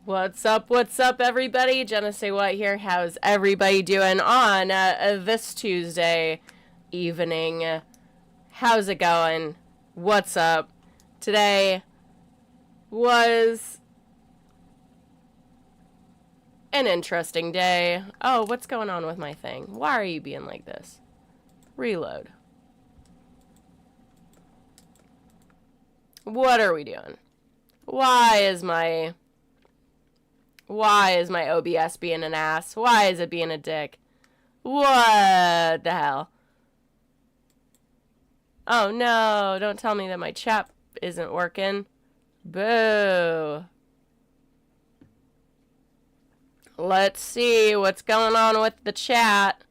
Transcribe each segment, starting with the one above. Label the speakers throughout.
Speaker 1: What's up, everybody? Jenna Say What here. How's everybody doing on this Tuesday evening? How's it going? What's up? Today was an interesting day. Oh, what's going on with my thing? Why are you being like this? Reload. What are we doing? Why is my OBS being an ass? Why is it being a dick? What the hell? Oh no, don't tell me that my chat isn't working. Boo. Let's see what's going on with the chat.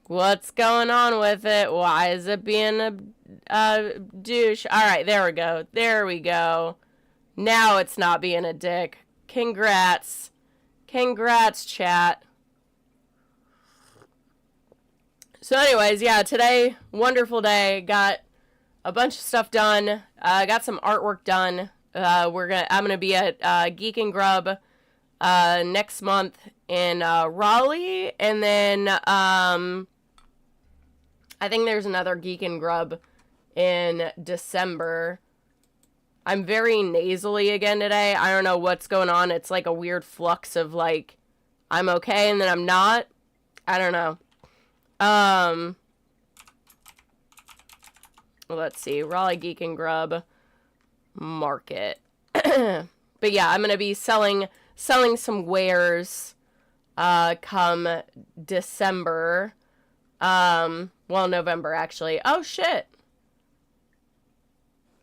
Speaker 1: What's going on with it? Why is it being a douche? Alright, there we go. There we go. Now it's not being a dick. Congrats. Congrats, chat. So anyways, yeah, today, wonderful day. Got a bunch of stuff done. Got some artwork done. I'm gonna be at Geeking Grub next month in Raleigh, and then I think there's another Geeking Grub in December. I'm very nasally again today. I don't know what's going on. It's like a weird flux of like, I'm okay and then I'm not. I don't know. Let's see. Raleigh Geek and Grub Market. But yeah, I'm going to be selling some wares come December. Well, November actually. Oh shit.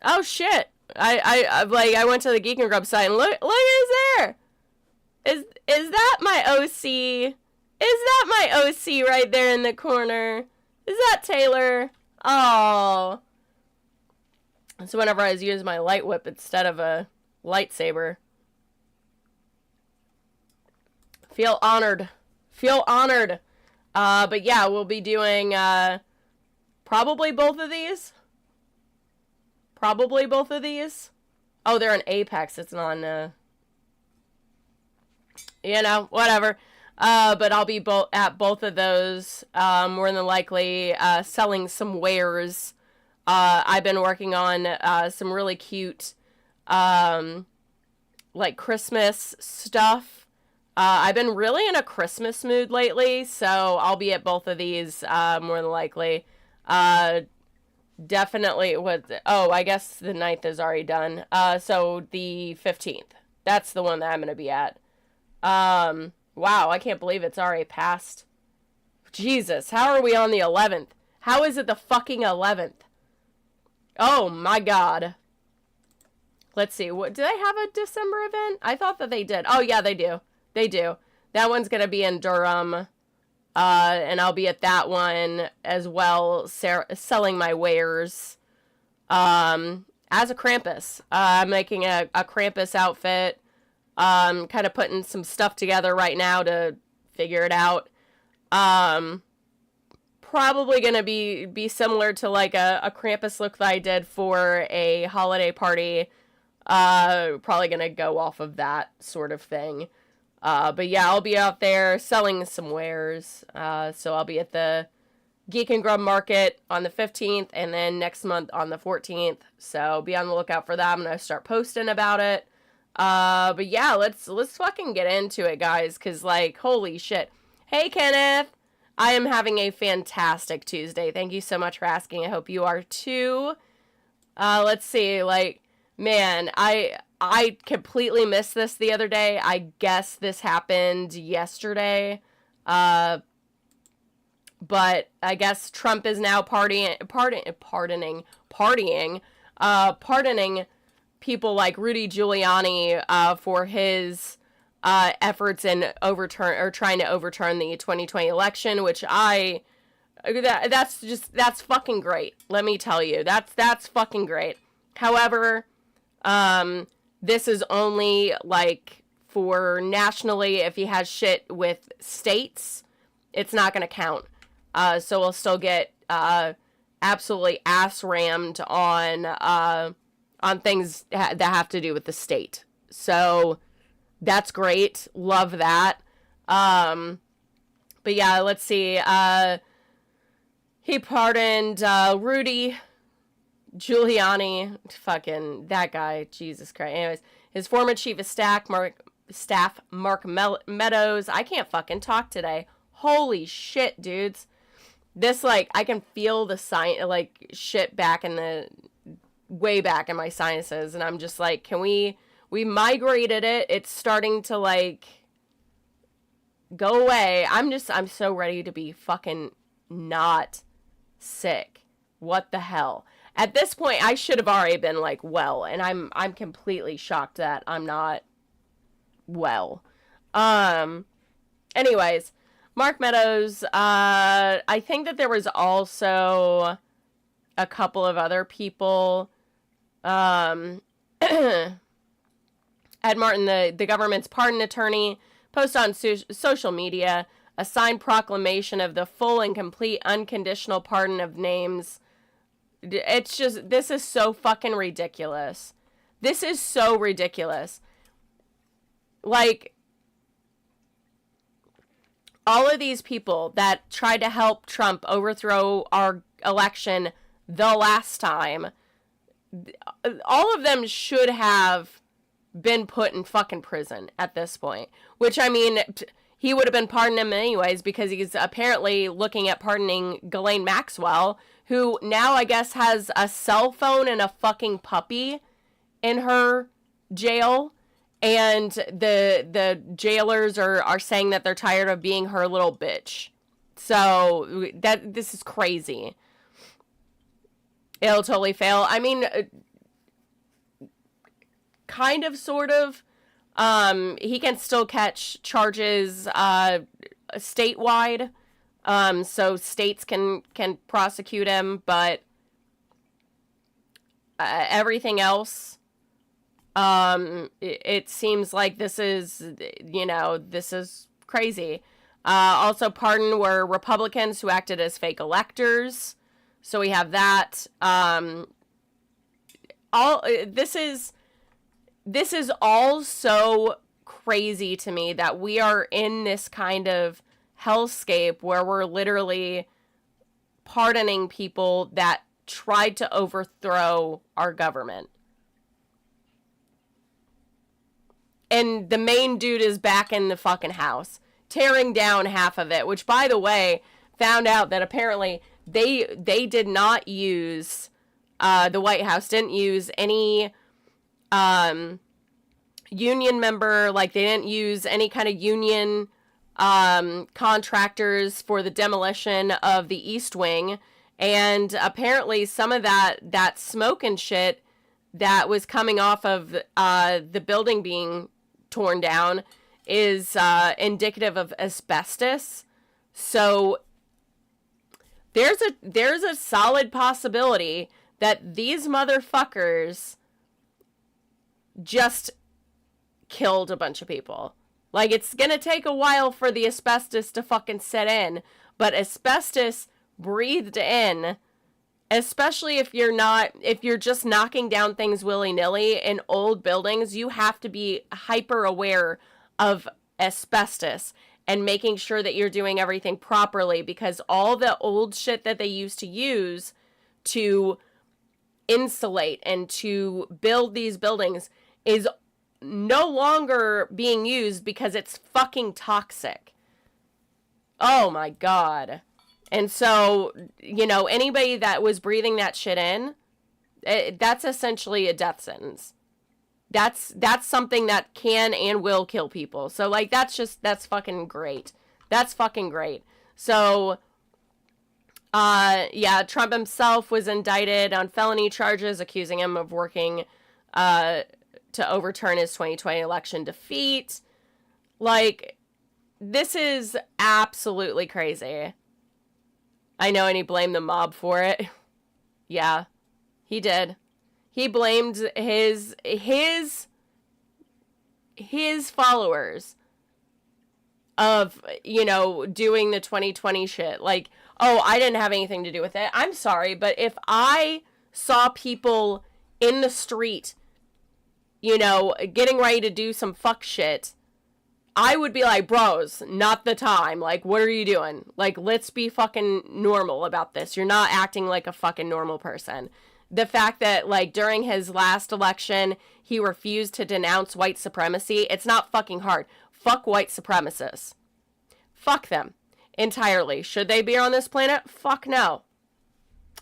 Speaker 1: Oh shit. I went to the Geek and Grub site and look who's there. Is that my OC? Is that my OC right there in the corner? Is that Taylor? Oh. So whenever I was using my light whip instead of a lightsaber. Feel honored. Feel honored. But yeah, we'll be doing probably both of these. Probably both of these. Oh, they're in Apex. It's not on, you know, whatever. But I'll be at both of those, more than likely, selling some wares. I've been working on, some really cute, like Christmas stuff. I've been really in a Christmas mood lately, so I'll be at both of these, more than likely. Definitely I guess the 9th is already done. So the 15th. That's the one that I'm going to be at. Wow, I can't believe it's already passed. Jesus, how are we on the 11th? How is it the fucking 11th? Oh my god. Let's see, do they have a December event? I thought that they did. Oh yeah, they do. They do. That one's going to be in Durham. And I'll be at that one as well, selling my wares, as a Krampus. I'm making a Krampus outfit, kind of putting some stuff together right now to figure it out. Probably gonna be similar to like a Krampus look that I did for a holiday party. Probably gonna go off of that sort of thing. But yeah, I'll be out there selling some wares. So I'll be at the Geek and Grub Market on the 15th and then next month on the 14th. So be on the lookout for that. I'm going to start posting about it. But yeah, let's fucking get into it, guys. 'Cause like, holy shit. Hey, Kenneth. I am having a fantastic Tuesday. Thank you so much for asking. I hope you are too. Let's see, like, man, I completely missed this the other day. I guess this happened yesterday. But I guess Trump is now pardoning people like Rudy Giuliani, for his, efforts in trying to overturn the 2020 election, which that's fucking great. Let me tell you, that's fucking great. However, this is only, like, for nationally. If he has shit with states, it's not going to count. So we'll still get, absolutely ass-rammed on things that have to do with the state. So, That's great. Love that. But yeah, let's see. He pardoned Rudy Giuliani. Fucking that guy. Jesus Christ. Anyways, his former chief of staff, Mark Meadows. I can't fucking talk today. Holy shit, dudes. This, like, I can feel the shit back in the, way back in my sinuses. And I'm just like, we migrated it. It's starting to, like, go away. I'm so ready to be fucking not sick. What the hell? At this point, I should have already been, like, well. And I'm completely shocked that I'm not well. Anyways, Mark Meadows, I think that there was also a couple of other people. Ed Martin, the government's pardon attorney, posted on social media a signed proclamation of the full and complete unconditional pardon of names. It's just, this is so fucking ridiculous. This is so ridiculous. Like, all of these people that tried to help Trump overthrow our election the last time, all of them should have been put in fucking prison at this point. Which, I mean, he would have been pardoning him anyways, because he's apparently looking at pardoning Ghislaine Maxwell, who now I guess has a cell phone and a fucking puppy in her jail. And the jailers are saying that they're tired of being her little bitch. So this is crazy. It'll totally fail. I mean, kind of, sort of. He can still catch charges statewide. So states can prosecute him, but everything else, it seems like this is, this is crazy. Also pardoned were Republicans who acted as fake electors. So we have that. This is all so crazy to me that we are in this kind of hellscape where we're literally pardoning people that tried to overthrow our government. And the main dude is back in the fucking house, tearing down half of it, which, by the way, found out that apparently they did not use, the White House didn't use any union member, like they didn't use any kind of union contractors for the demolition of the East Wing. And apparently some of that smoke and shit that was coming off of the building being torn down is indicative of asbestos. So there's a solid possibility that these motherfuckers just killed a bunch of people. Like, it's gonna take a while for the asbestos to fucking set in, but asbestos breathed in, especially if you're just knocking down things willy-nilly in old buildings, you have to be hyper aware of asbestos and making sure that you're doing everything properly, because all the old shit that they used to use to insulate and to build these buildings is no longer being used because it's fucking toxic. Oh my god. And so, anybody that was breathing that shit in, that's essentially a death sentence. That's something that can and will kill people. So, like, that's fucking great. That's fucking great. So, Trump himself was indicted on felony charges, accusing him of working to overturn his 2020 election defeat. Like, this is absolutely crazy. I know, and he blamed the mob for it. Yeah, he did. He blamed his followers of, doing the 2020 shit. Like, oh, I didn't have anything to do with it. I'm sorry, but if I saw people in the street you know, getting ready to do some fuck shit, I would be like, bros, not the time. Like, what are you doing? Like, let's be fucking normal about this. You're not acting like a fucking normal person. The fact that, like, during his last election, he refused to denounce white supremacy, it's not fucking hard. Fuck white supremacists. Fuck them. Entirely. Should they be on this planet? Fuck no.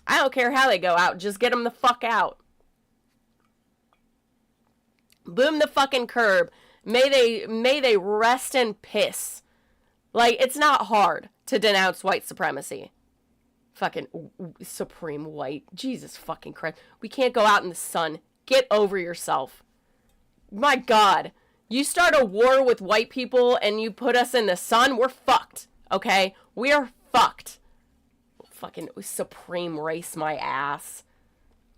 Speaker 1: I don't care how they go out. Just get them the fuck out. Boom the fucking curb. May they rest in piss. Like, it's not hard to denounce white supremacy. Fucking supreme white. Jesus fucking Christ. We can't go out in the sun. Get over yourself. My God. You start a war with white people and you put us in the sun, we're fucked. Okay? We are fucked. Fucking supreme race my ass.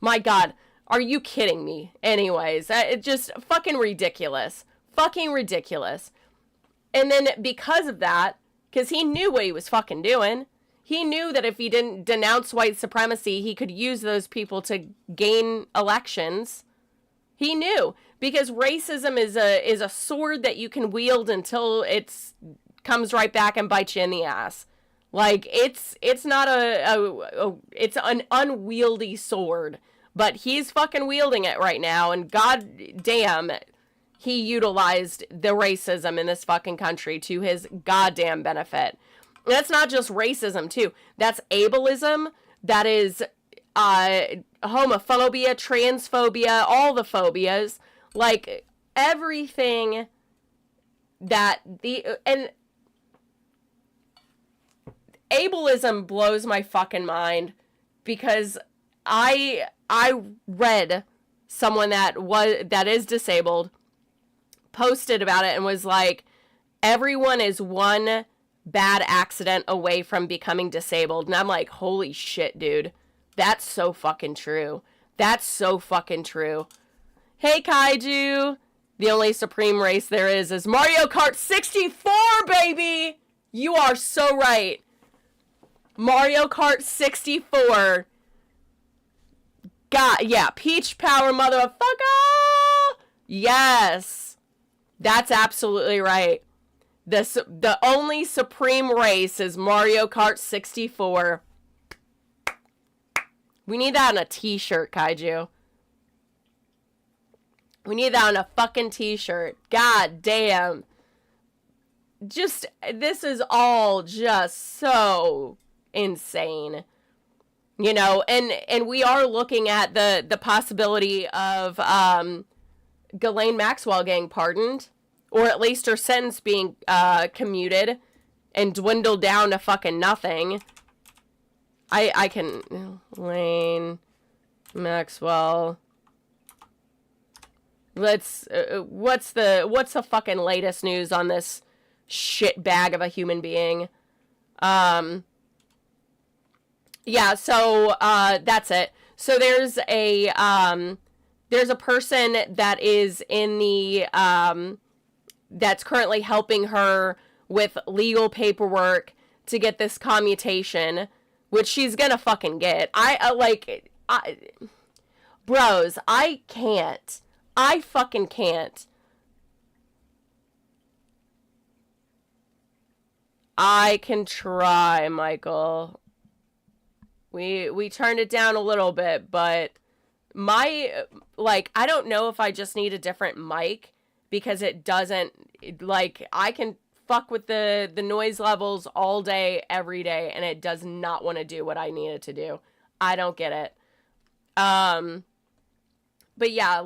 Speaker 1: My God. Are you kidding me? Anyways, it's just fucking ridiculous. Fucking ridiculous. And then because of that, because he knew what he was fucking doing, he knew that if he didn't denounce white supremacy, he could use those people to gain elections. He knew, because racism is a sword that you can wield until it's comes right back and bites you in the ass. Like, it's not it's an unwieldy sword, but he's fucking wielding it right now, and god damn, he utilized the racism in this fucking country to his goddamn benefit. And that's not just racism, too. That's ableism. That is homophobia, transphobia, all the phobias. Like, everything that and ableism blows my fucking mind, because I read someone that is disabled posted about it and was like, everyone is one bad accident away from becoming disabled. And I'm like, holy shit, dude. That's so fucking true. That's so fucking true. Hey, Kaiju. The only supreme race there is Mario Kart 64, baby! You are so right. Mario Kart 64. God, yeah, Peach Power, motherfucker! Yes. That's absolutely right. The only supreme race is Mario Kart 64. We need that on a t-shirt, Kaiju. We need that on a fucking t-shirt. God damn. Just, this is all just so insane. You know, and we are looking at the possibility of Ghislaine Maxwell getting pardoned, or at least her sentence being commuted and dwindled down to fucking nothing. I can... Ghislaine Maxwell. Let's... what's the fucking latest news on this shit bag of a human being? Yeah, so that's it. So there's a person that is in the that's currently helping her with legal paperwork to get this commutation, which she's gonna fucking get. Bros, I can't. I fucking can't. I can try, Michael. We turned it down a little bit, but I don't know if I just need a different mic, because it doesn't, I can fuck with the noise levels all day, every day, and it does not want to do what I need it to do. I don't get it. But yeah,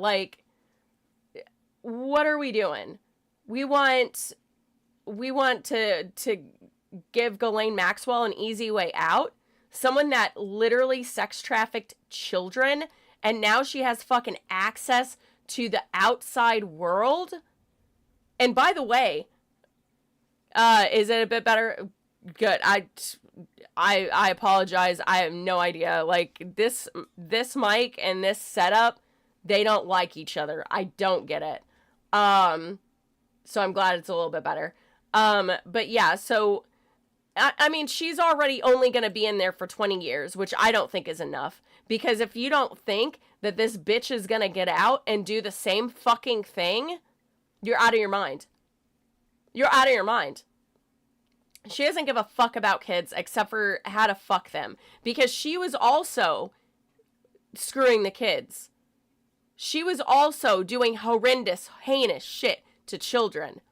Speaker 1: what are we doing? We want to give Ghislaine Maxwell an easy way out. Someone that literally sex trafficked children, and now she has fucking access to the outside world. And by the way, is it a bit better? Good. I apologize. I have no idea. This mic and this setup, they don't like each other. I don't get it. So I'm glad it's a little bit better. But yeah, so I mean, she's already only going to be in there for 20 years, which I don't think is enough. Because if you don't think that this bitch is gonna get out and do the same fucking thing, you're out of your mind. You're out of your mind. She doesn't give a fuck about kids except for how to fuck them. Because she was also screwing the kids. She was also doing horrendous, heinous shit to children.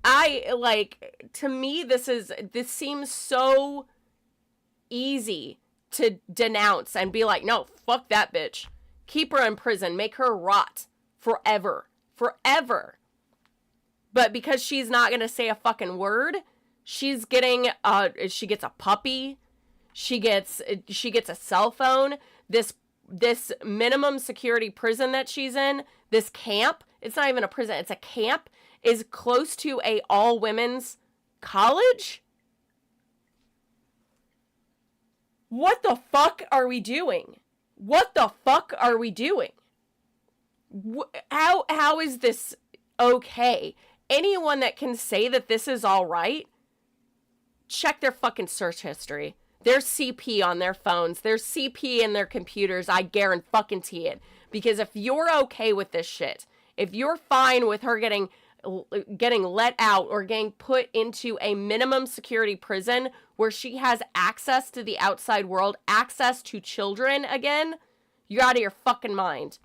Speaker 1: To me, this seems so easy to denounce and be like, no, fuck that bitch. Keep her in prison. Make her rot forever. Forever. But because she's not going to say a fucking word, she's getting, she gets a puppy. She gets a cell phone. This minimum security prison that she's in, this camp, it's not even a prison, it's a camp, is close to a all-women's college? What the fuck are we doing? What the fuck are we doing? How is this okay? Anyone that can say that this is all right, check their fucking search history. There's CP on their phones. There's CP in their computers. I guarantee it. Because if you're okay with this shit, if you're fine with her getting let out or getting put into a minimum security prison where she has access to the outside world, access to children again, you're out of your fucking mind.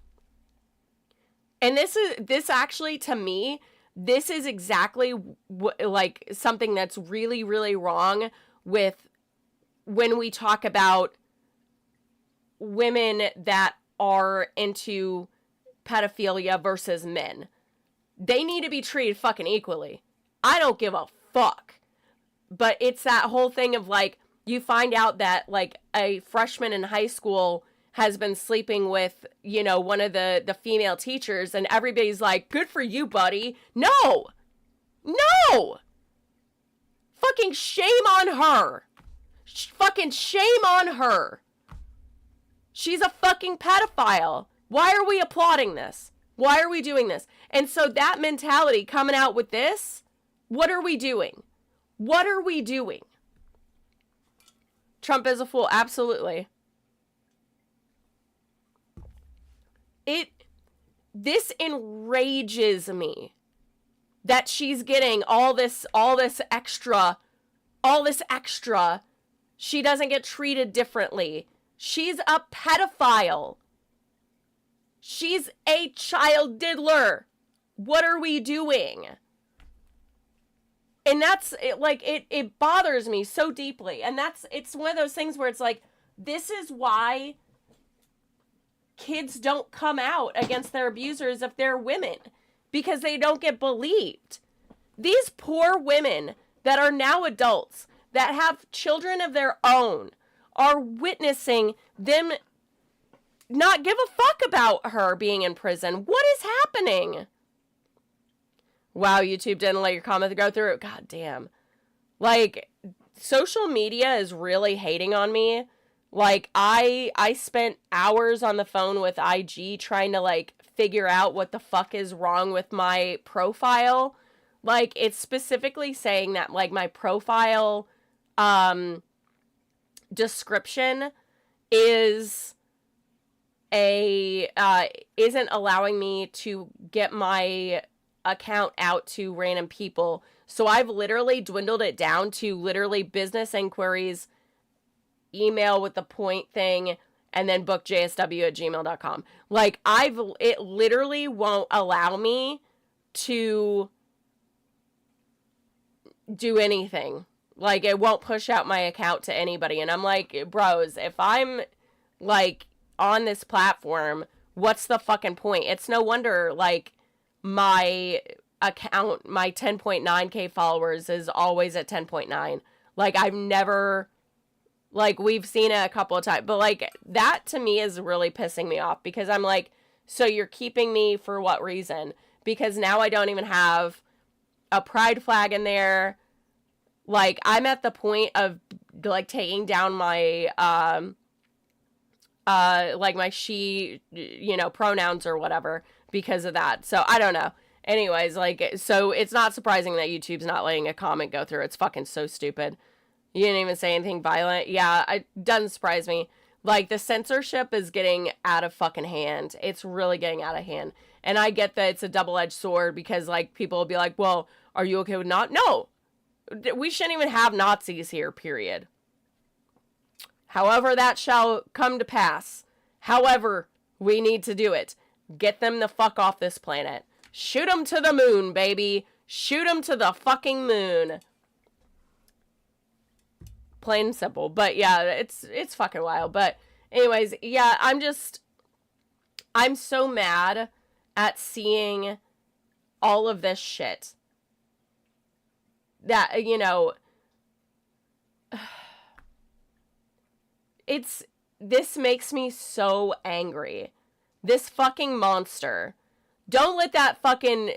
Speaker 1: And this actually, to me, this is exactly like something that's really, really wrong with when we talk about women that are into pedophilia versus men. They need to be treated fucking equally. I don't give a fuck. But it's that whole thing of like, you find out that like a freshman in high school has been sleeping with, you know, one of the female teachers, and everybody's like, good for you, buddy. No! No! Fucking shame on her. Fucking shame on her. She's a fucking pedophile. Why are we applauding this? Why are we doing this? And so that mentality coming out with this, what are we doing? What are we doing? Trump is a fool. Absolutely. This enrages me that she's getting all this extra. She doesn't get treated differently. She's a pedophile. She's a child diddler. What are we doing? And that's it bothers me so deeply. And it's one of those things where it's like, this is why kids don't come out against their abusers if they're women, because they don't get believed. These poor women that are now adults, that have children of their own, are witnessing them not give a fuck about her being in prison. What is happening? Wow, YouTube didn't let your comment go through. God damn. Like, social media is really hating on me. Like, I spent hours on the phone with IG trying to, like, figure out what the fuck is wrong with my profile. Like, it's specifically saying that, like, my profile description isn't allowing me to get my account out to random people. So I've literally dwindled it down to literally business inquiries, email with the point thing, and then bookjsw@gmail.com. Like, it literally won't allow me to do anything. Like, it won't push out my account to anybody. And I'm like, bros, if I'm, like, on this platform, what's the fucking point? It's no wonder, like, my account, my 10.9k followers is always at 10.9. Like, I've never, like, we've seen it a couple of times, but, like, that to me is really pissing me off, because I'm like, so you're keeping me for what reason? Because now I don't even have a pride flag in there. Like, I'm at the point of, like, taking down my, like, my she, you know, pronouns or whatever because of that. So, I don't know. Anyways, like, so it's not surprising that YouTube's not letting a comment go through. It's fucking so stupid. You didn't even say anything violent. Yeah, it doesn't surprise me. Like, the censorship is getting out of fucking hand. It's really getting out of hand. And I get that it's a double-edged sword because, like, people will be like, well, are you okay with not? No! We shouldn't even have Nazis here, period. However that shall come to pass. However, we need to do it. Get them the fuck off this planet. Shoot them to the moon, baby. Shoot them to the fucking moon. Plain and simple. But yeah, it's fucking wild. But anyways, yeah, I'm so mad at seeing all of this shit. That, you know, this makes me so angry. This fucking monster. Don't let that fucking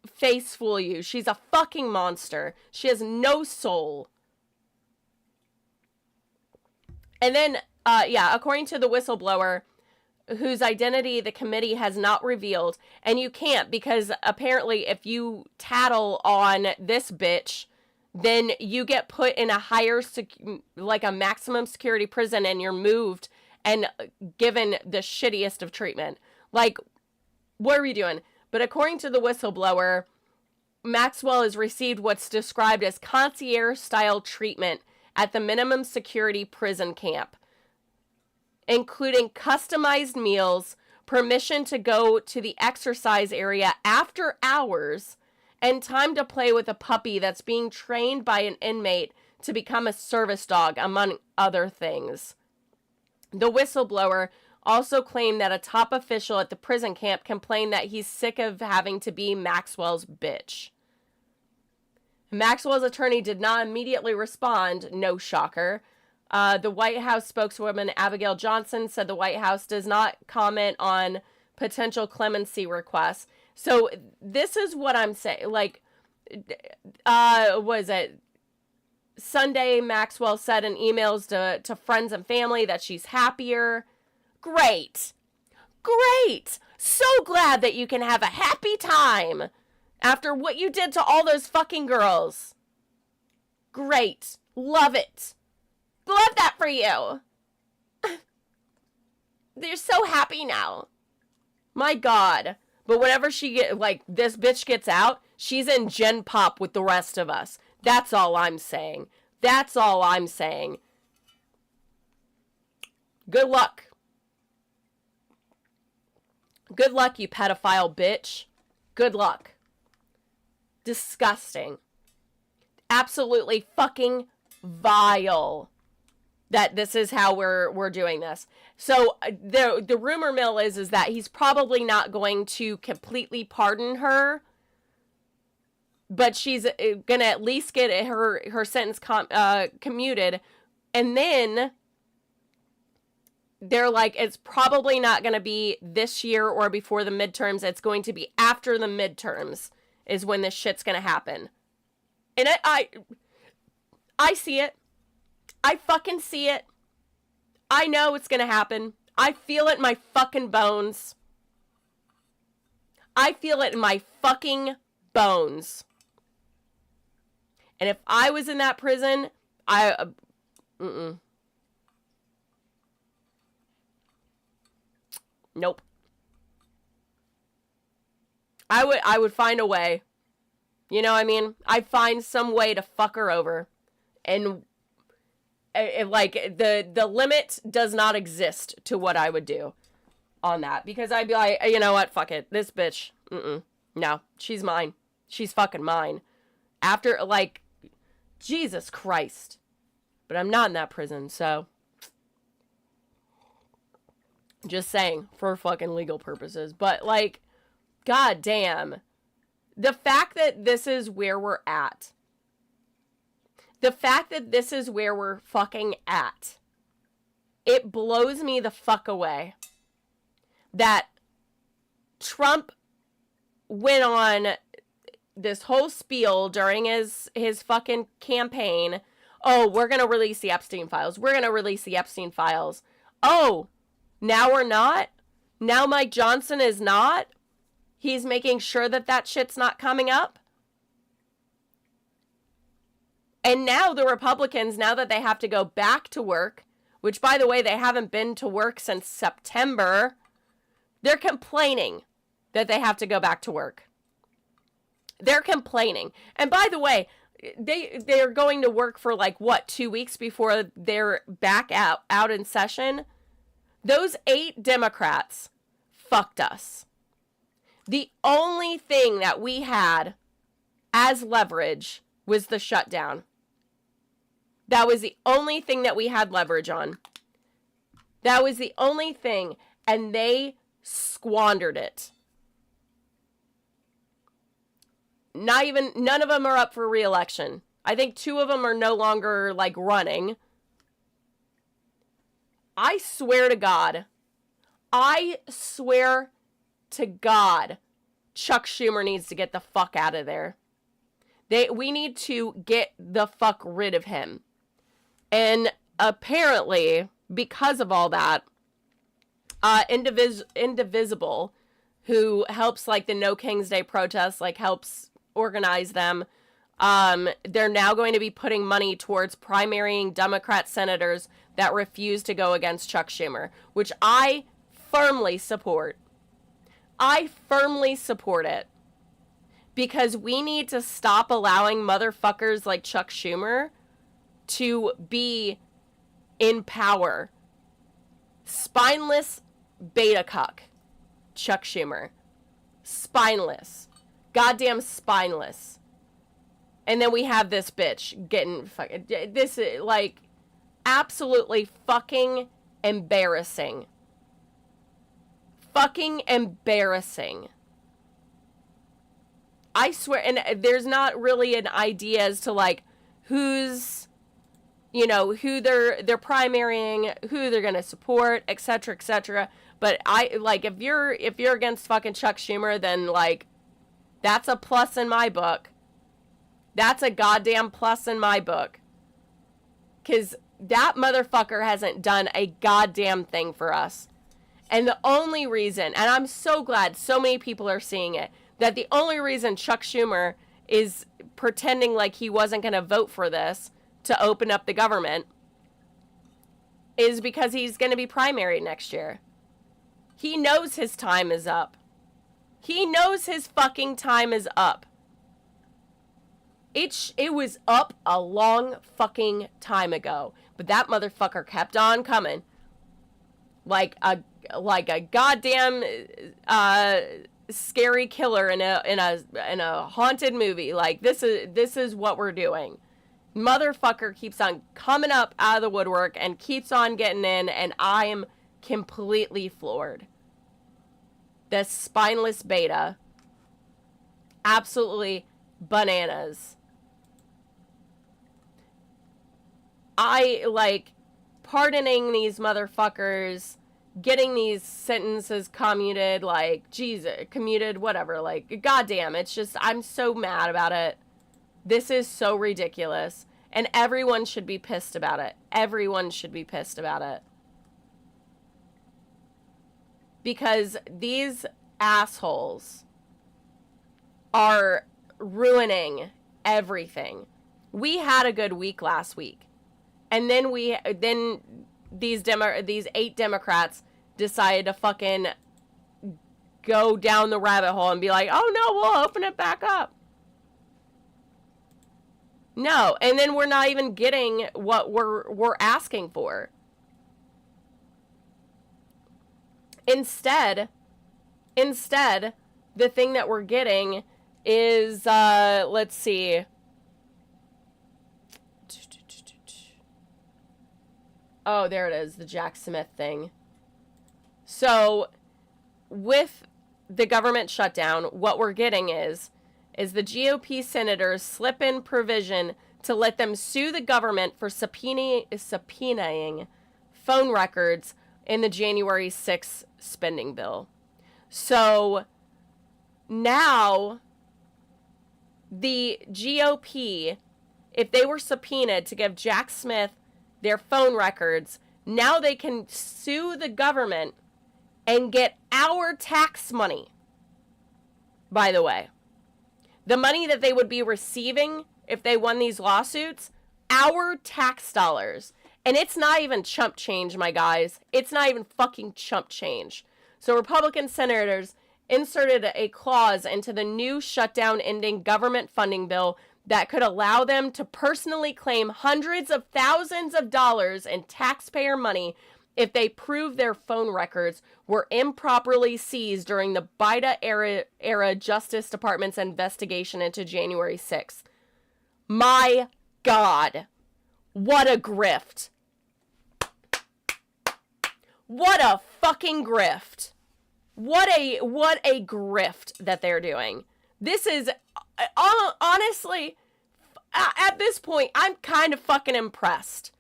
Speaker 1: face fool you. She's a fucking monster. She has no soul. And then, yeah, according to the whistleblower, whose identity the committee has not revealed, and you can't because apparently if you tattle on this bitch, then you get put in a higher, like a maximum security prison and you're moved and given the shittiest of treatment. Like, what are we doing? But according to the whistleblower, Maxwell has received what's described as concierge-style treatment at the minimum security prison camp, including customized meals, permission to go to the exercise area after hours, and time to play with a puppy that's being trained by an inmate to become a service dog, among other things. The whistleblower also claimed that a top official at the prison camp complained that he's sick of having to be Maxwell's bitch. Maxwell's attorney did not immediately respond, no shocker. The White House spokeswoman Abigail Johnson said the White House does not comment on potential clemency requests. So this is what I'm saying. Like, was it Sunday? Maxwell said in emails to friends and family that she's happier. Great. Great. So glad that you can have a happy time after what you did to all those fucking girls. Great. Love it. Love that for you. They're so happy now. My God. But whenever this bitch gets out, she's in Gen Pop with the rest of us. That's all I'm saying. That's all I'm saying. Good luck. Good luck, you pedophile bitch. Good luck. Disgusting. Absolutely fucking vile that this is how we're doing this. So the rumor mill is that he's probably not going to completely pardon her, but she's gonna at least get her sentence commuted, and then they're like, it's probably not going to be this year or before the midterms. It's going to be after the midterms is when this shit's going to happen. And I see it. I fucking see it. I know it's going to happen. I feel it in my fucking bones. I feel it in my fucking bones. And if I was in that prison, Nope. I would find a way. You know what I mean? I'd find some way to fuck her over. And the limit does not exist to what I would do on that. Because I'd be like, you know what? Fuck it. This bitch. No, she's mine. She's fucking mine. After, Jesus Christ. But I'm not in that prison, so... Just saying, for fucking legal purposes. But, god damn. The fact that this is where we're at. The fact that this is where we're fucking at. It blows me the fuck away. That Trump went on this whole spiel during his fucking campaign. Oh, we're gonna release the Epstein files. We're gonna release the Epstein files. Oh, now we're not? Now Mike Johnson is not? He's making sure that shit's not coming up? And now the Republicans, now that they have to go back to work, which, by the way, they haven't been to work since September, they're complaining that they have to go back to work. They're complaining. And by the way, they're going to work for 2 weeks before they're back out in session. Those 8 Democrats fucked us. The only thing that we had as leverage was the shutdown. That was the only thing that we had leverage on. That was the only thing, and they squandered it. None of them are up for re-election. I think 2 of them are no longer, running. I swear to God, Chuck Schumer needs to get the fuck out of there. We need to get the fuck rid of him. And apparently, because of all that, Indivisible, who helps the No King's Day protests, helps organize them, they're now going to be putting money towards primarying Democrat senators that refuse to go against Chuck Schumer, which I firmly support. I firmly support it. Because we need to stop allowing motherfuckers like Chuck Schumer to be in power. Spineless beta cuck, Chuck Schumer. Spineless. Goddamn spineless. And then we have this bitch getting fucking... This is, absolutely fucking embarrassing. Fucking embarrassing. I swear, and there's not really an idea as to, who's... who they're primarying, who they're gonna support, etc., etc. But if you're against fucking Chuck Schumer, then, that's a plus in my book. That's a goddamn plus in my book. 'Cause that motherfucker hasn't done a goddamn thing for us. And the only reason, and I'm so glad so many people are seeing it, that the only reason Chuck Schumer is pretending like he wasn't gonna vote for this to open up the government is because he's going to be primaried next year. He knows his time is up. He knows his fucking time is up. It was up a long fucking time ago, but that motherfucker kept on coming. Like a goddamn scary killer in a haunted movie. This is what we're doing. Motherfucker keeps on coming up out of the woodwork and keeps on getting in, and I am completely floored. The spineless beta. Absolutely bananas. I pardoning these motherfuckers, getting these sentences commuted, Jesus, commuted, whatever, goddamn, it's just, I'm so mad about it. This is so ridiculous. And everyone should be pissed about it. Everyone should be pissed about it. Because these assholes are ruining everything. We had a good week last week. And then these 8 Democrats decided to fucking go down the rabbit hole and be like, oh no, we'll open it back up. No, and then we're not even getting what we're asking for. Instead, the thing that we're getting is, let's see. Oh, there it is, the Jack Smith thing. So, with the government shutdown, what we're getting is the GOP senators slip in provision to let them sue the government for subpoenaing phone records in the January 6th spending bill. So now the GOP, if they were subpoenaed to give Jack Smith their phone records, now they can sue the government and get our tax money, by the way. The money that they would be receiving if they won these lawsuits, our tax dollars. And it's not even chump change, my guys. It's not even fucking chump change. So Republican senators inserted a clause into the new shutdown ending government funding bill that could allow them to personally claim hundreds of thousands of dollars in taxpayer money if they prove their phone records were improperly seized during the Biden era Justice Department's investigation into January 6th. My God. What a grift. What a fucking grift. What a grift that they're doing. This is, honestly, at this point, I'm kind of fucking impressed.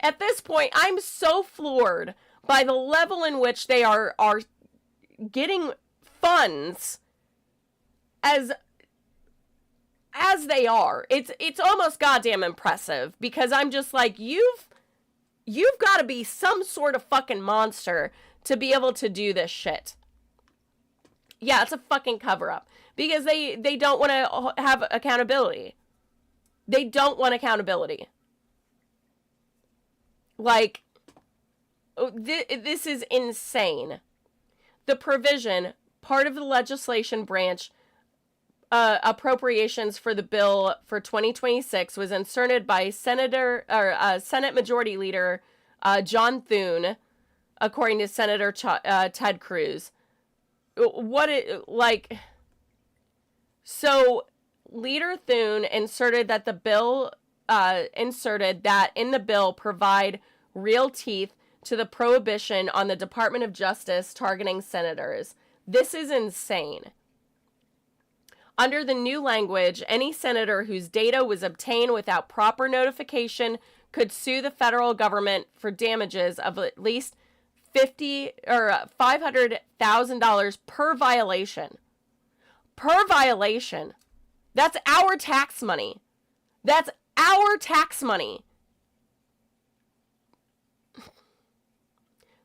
Speaker 1: At this point, I'm so floored by the level in which they are getting funds as they are. It's almost goddamn impressive, because I'm just like, you've got to be some sort of fucking monster to be able to do this shit. Yeah, it's a fucking cover-up. Because they don't want to have accountability. They don't want accountability. Like, this is insane. The provision, part of the legislation branch, appropriations for the bill for 2026 was inserted by Senate Majority Leader John Thune, according to Senator Ted Cruz. So Leader Thune inserted that in the bill provide real teeth to the prohibition on the Department of Justice targeting senators. This is insane. Under the new language, any senator whose data was obtained without proper notification could sue the federal government for damages of at least $500,000 per violation. Per violation. That's our tax money. That's our tax money.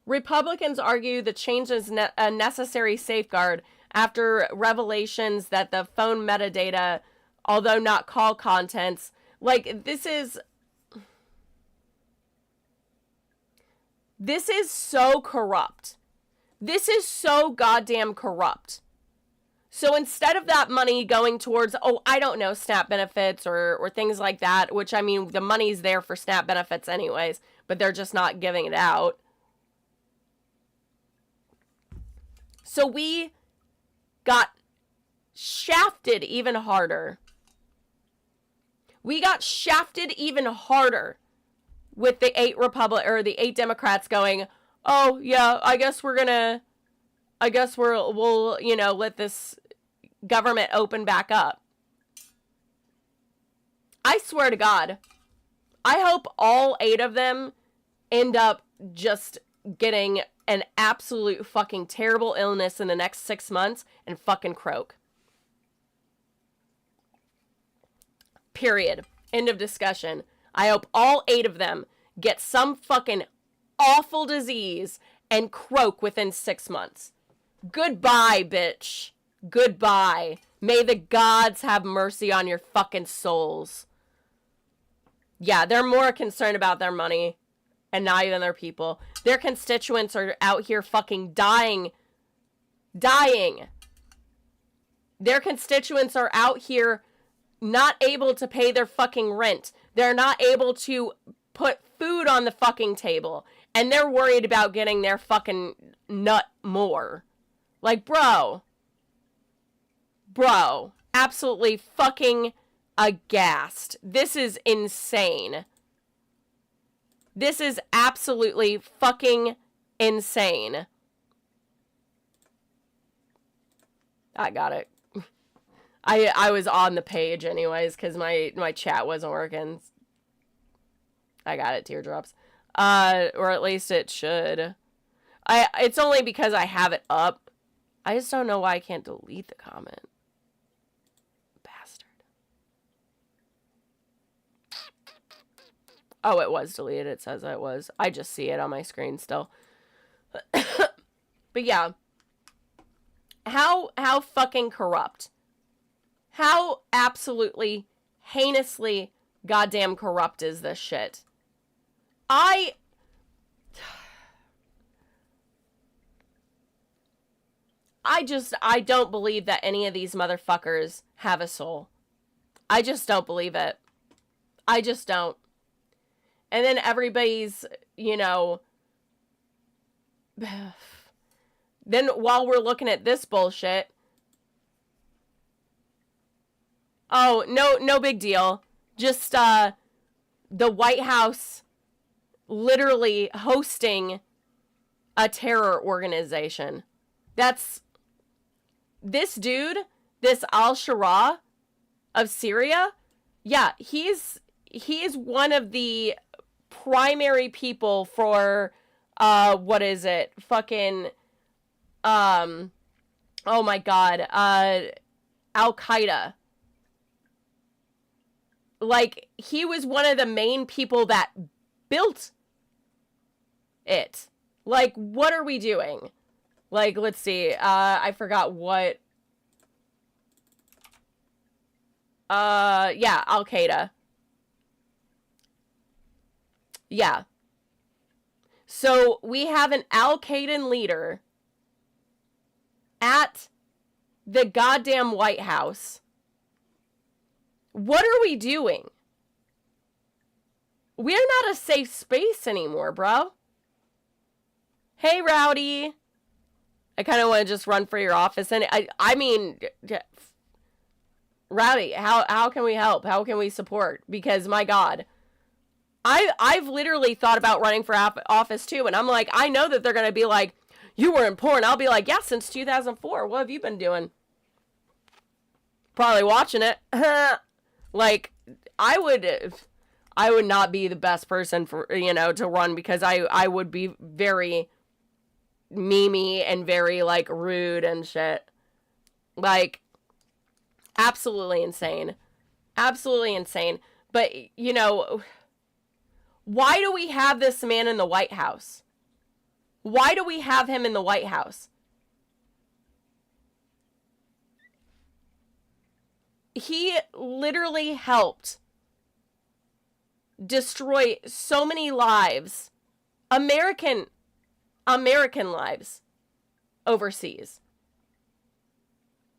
Speaker 1: Republicans argue the change is a necessary safeguard after revelations that the phone metadata, although not call contents, this is so corrupt. This is so goddamn corrupt. So instead of that money going towards, I don't know, SNAP benefits or things like that, which, I mean, the money's there for SNAP benefits anyways, but they're just not giving it out. So we got shafted even harder. We got shafted even harder with the 8 Democrats going, oh yeah, I guess we'll let this government open back up. I swear to God, I hope all 8 of them end up just getting an absolute fucking terrible illness in the next 6 months and fucking croak. Period. End of discussion. I hope all 8 of them get some fucking awful disease and croak within 6 months. Goodbye, bitch. Goodbye. May the gods have mercy on your fucking souls. Yeah, they're more concerned about their money and not even their people. Their constituents are out here fucking dying. Dying. Their constituents are out here not able to pay their fucking rent. They're not able to put food on the fucking table. And they're worried about getting their fucking nut more. Like, bro, absolutely fucking aghast. This is insane. This is absolutely fucking insane. I got it. I was on the page anyways, because my chat wasn't working. I got it, teardrops. Or at least it should. It's only because I have it up. I just don't know why I can't delete the comment. Bastard. Oh, it was deleted. It says it was. I just see it on my screen still. But yeah. How fucking corrupt. How absolutely heinously goddamn corrupt is this shit? I don't believe that any of these motherfuckers have a soul. I just don't believe it. I just don't. And then everybody's, then while we're looking at this bullshit, oh, no big deal. Just, the White House literally hosting a terror organization. That's, this dude, this al-Shara of Syria, yeah, he's one of the primary people for, what is it? Fucking, oh my God, Al-Qaeda. Like, he was one of the main people that built it. Like, what are we doing? Like, let's see, I forgot what, yeah, Al-Qaeda. Yeah. So, we have an Al-Qaedan leader at the goddamn White House. What are we doing? We're not a safe space anymore, bro. Hey, Rowdy. I kind of want to just run for your office. And I mean, Rowdy, how can we help? How can we support? Because, my God, I've literally thought about running for office, too. And I'm like, I know that they're going to be like, you were in porn. I'll be like, yeah, since 2004. What have you been doing? Probably watching it. Like, I would not be the best person for, to run, because I would be very memey and very, like, rude and shit. Like, absolutely insane. Absolutely insane. But, why do we have this man in the White House? Why do we have him in the White House? He literally helped destroy so many lives, American lives overseas.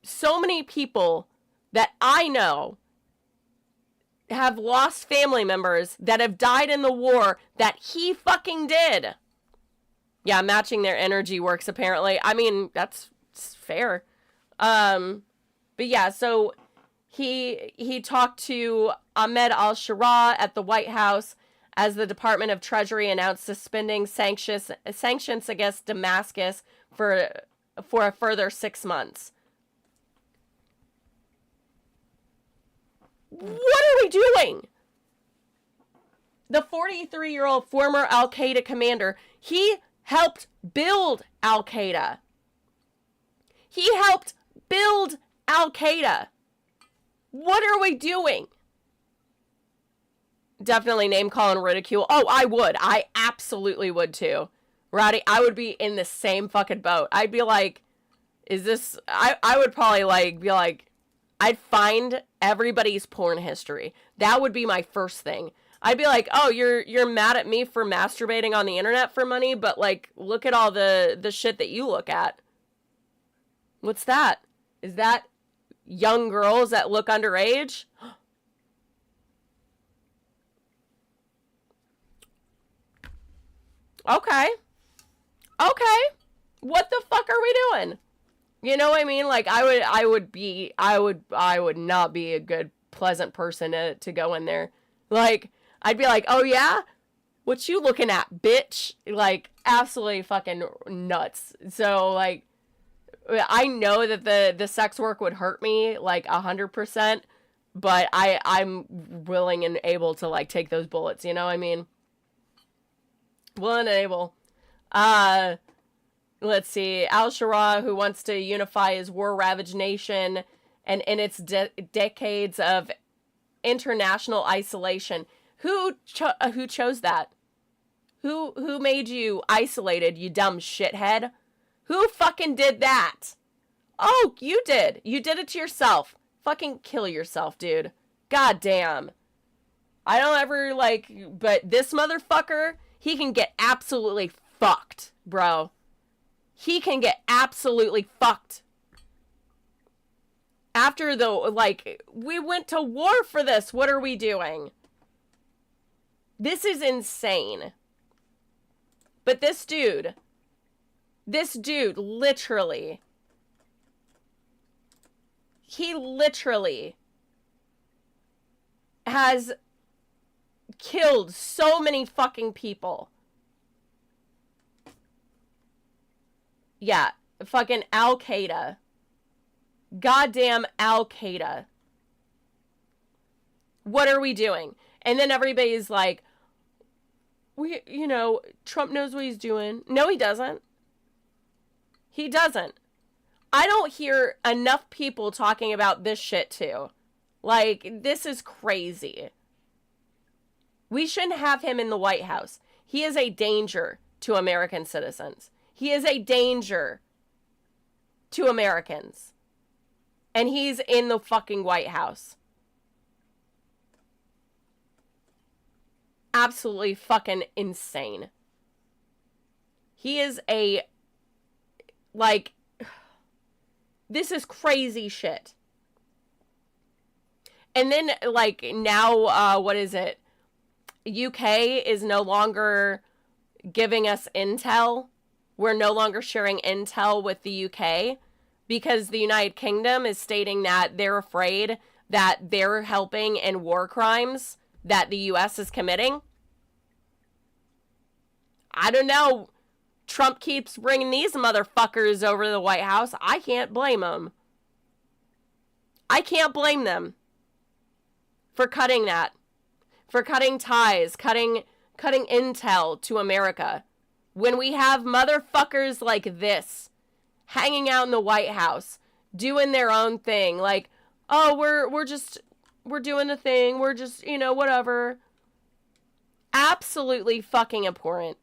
Speaker 1: So many people that I know have lost family members that have died in the war that he fucking did. Yeah, matching their energy works, apparently. I mean, that's fair. But yeah, so he talked to Ahmed al-Shara at the White House as the Department of Treasury announced suspending sanctions against Damascus for a further 6 months. What are we doing? The 43-year-old former Al-Qaeda commander, he helped build Al-Qaeda. He helped build Al-Qaeda. What are we doing? Definitely name call and ridicule. Oh, I would. I absolutely would too. Rowdy, I would be in the same fucking boat. I'd be like, is this... I would probably be like, I'd find everybody's porn history. That would be my first thing. I'd be like, oh, you're mad at me for masturbating on the internet for money, but, like, look at all the shit that you look at. What's that? Is that young girls that look underage? Okay. What the fuck are we doing? You know what I mean? Like, I would not be a good, pleasant person to go in there. Like, I'd be like, oh yeah? What you looking at, bitch? Like, absolutely fucking nuts. So, like, I know that the sex work would hurt me, like, 100%, but I'm willing and able to, like, take those bullets, you know what I mean? Willing and able. Let's see. Al-Shara, who wants to unify his war-ravaged nation and in its decades of international isolation. Who chose that? Who made you isolated, you dumb shithead? Who fucking did that? Oh, you did. You did it to yourself. Fucking kill yourself, dude. God damn. I don't ever, like, but this motherfucker, he can get absolutely fucked, bro. He can get absolutely fucked. After the, like, we went to war for this. What are we doing? This is insane. But this dude literally, he literally has killed so many fucking people. Yeah, fucking Al-Qaeda. Goddamn Al-Qaeda. What are we doing? And then everybody's like, Trump knows what he's doing. No, he doesn't. He doesn't. I don't hear enough people talking about this shit too. Like, this is crazy. We shouldn't have him in the White House. He is a danger to American citizens. He is a danger to Americans. And he's in the fucking White House. Absolutely fucking insane. He is this is crazy shit. And then, like, now, what is it? UK is no longer giving us intel. We're no longer sharing intel with the UK because the United Kingdom is stating that they're afraid that they're helping in war crimes that the US is committing. I don't know. Trump keeps bringing these motherfuckers over to the White House. I can't blame them. I can't blame them for cutting that. For cutting ties, cutting intel to America. When we have motherfuckers like this hanging out in the White House, doing their own thing, like, oh, we're doing the thing, we're just, whatever. Absolutely fucking abhorrent.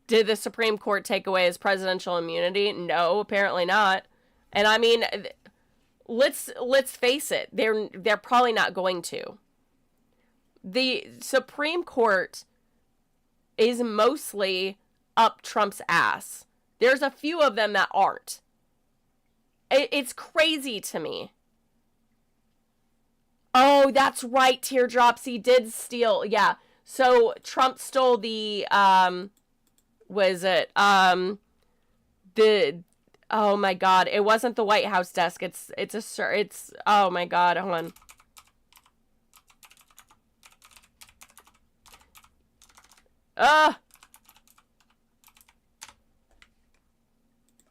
Speaker 1: Did the Supreme Court take away his presidential immunity? No, apparently not. And I mean, let's face it, they're probably not going to. The Supreme Court is mostly up Trump's ass. There's a few of them that aren't. It's crazy to me. Oh, that's right, Teardrops. He did steal. Yeah. So Trump stole the, oh my God. It wasn't the White House desk. Oh my God. Hold on.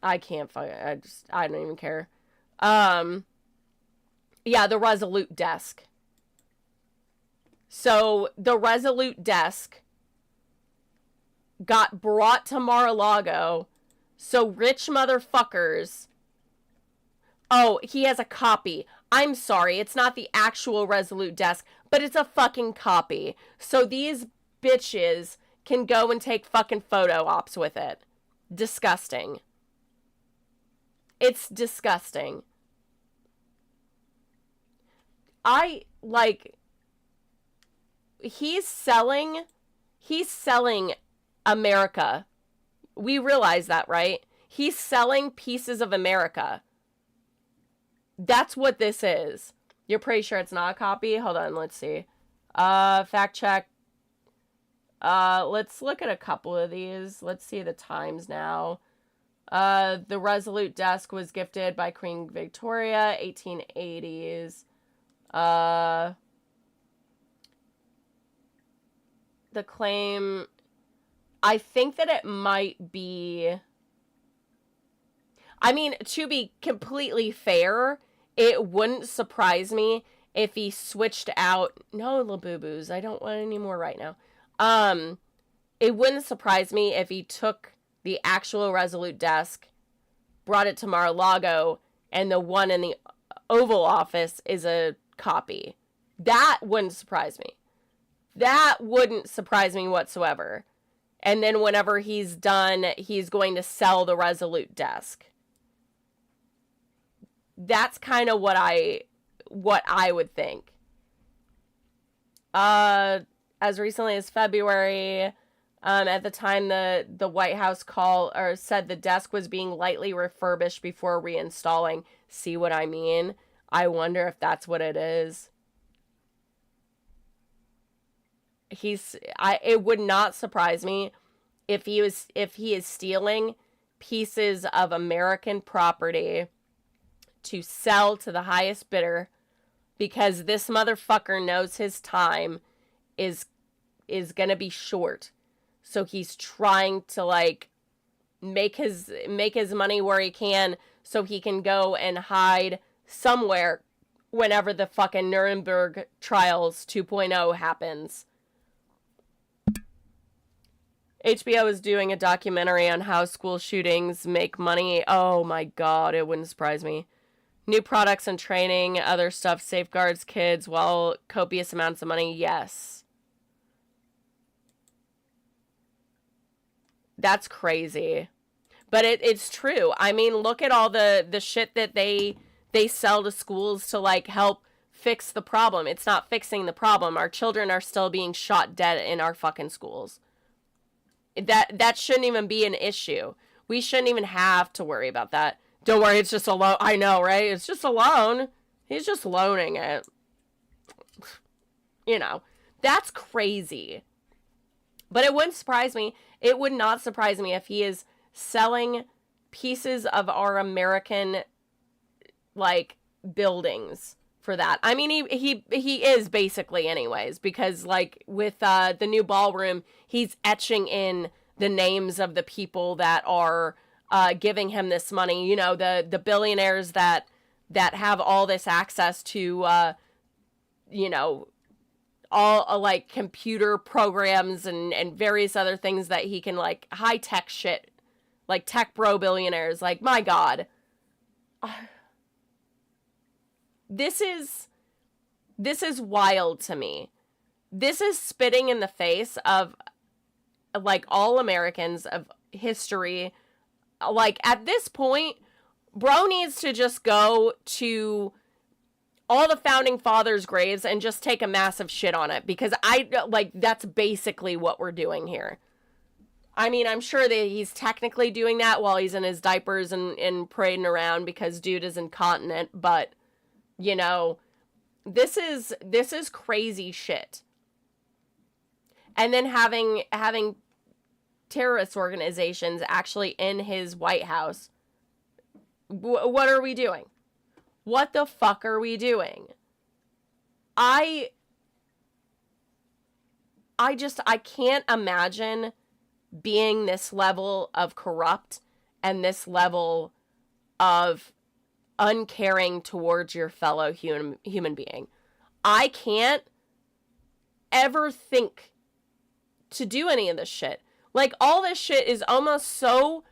Speaker 1: I can't I don't even care. Yeah, the Resolute desk. So the Resolute desk got brought to Mar-a-Lago so rich motherfuckers... Oh, he has a copy. I'm sorry, it's not the actual Resolute desk, but it's a fucking copy. So these bitches can go and take fucking photo ops with it. Disgusting. It's disgusting. He's selling America. We realize that, right? He's selling pieces of America. That's what this is. You're pretty sure it's not a copy? Hold on, let's see. Fact check. Let's look at a couple of these. Let's see the times now. The Resolute desk was gifted by Queen Victoria, 1880s. The claim, I think that it might be, I mean, to be completely fair, it wouldn't surprise me if he switched out, no, Labubu's, I don't want any more right now. It wouldn't surprise me if he took the actual Resolute desk, brought it to Mar-a-Lago, and the one in the Oval Office is a copy. That wouldn't surprise me. That wouldn't surprise me whatsoever. And then whenever he's done, he's going to sell the Resolute desk. That's kind of what I would think. As recently as February, at the time the White House called or said the desk was being lightly refurbished before reinstalling. See what I mean? I wonder if that's what it is. It would not surprise me if he is stealing pieces of American property to sell to the highest bidder, because this motherfucker knows his time is gonna be short. So he's trying to like make his money where he can, so he can go and hide somewhere whenever the fucking Nuremberg trials 2.0 happens. HBO is doing a documentary on how school shootings make money. Oh my god, it wouldn't surprise me. New products and training, other stuff safeguards kids while copious amounts of money. Yes. That's crazy. But it's true. I mean, look at all the shit that they sell to schools to like help fix the problem. It's not fixing the problem. Our children are still being shot dead in our fucking schools. That shouldn't even be an issue. We shouldn't even have to worry about that. Don't worry, it's just a loan. I know, right? It's just a loan. He's just loaning it. You know, that's crazy. But it wouldn't surprise me. It would not surprise me if he is selling pieces of our American, like, buildings for that. I mean, he is basically anyways, because like with the new ballroom, he's etching in the names of the people that are giving him this money. You know, the billionaires that have all this access to you know, all like computer programs and various other things that he can, like, high tech shit, like tech bro billionaires. Like, my god. This is wild to me. This is spitting in the face of, like, all Americans, of history. Like, at this point, bro needs to just go to all the founding fathers' graves and just take a massive shit on it, because that's basically what we're doing here. I mean, I'm sure that he's technically doing that while he's in his diapers and parading around because dude is incontinent, but you know, this is crazy shit. And then having terrorist organizations actually in his White House. What are we doing? What the fuck are we doing? I can't imagine being this level of corrupt and this level of uncaring towards your fellow human being. I can't ever think to do any of this shit. Like, all this shit is almost so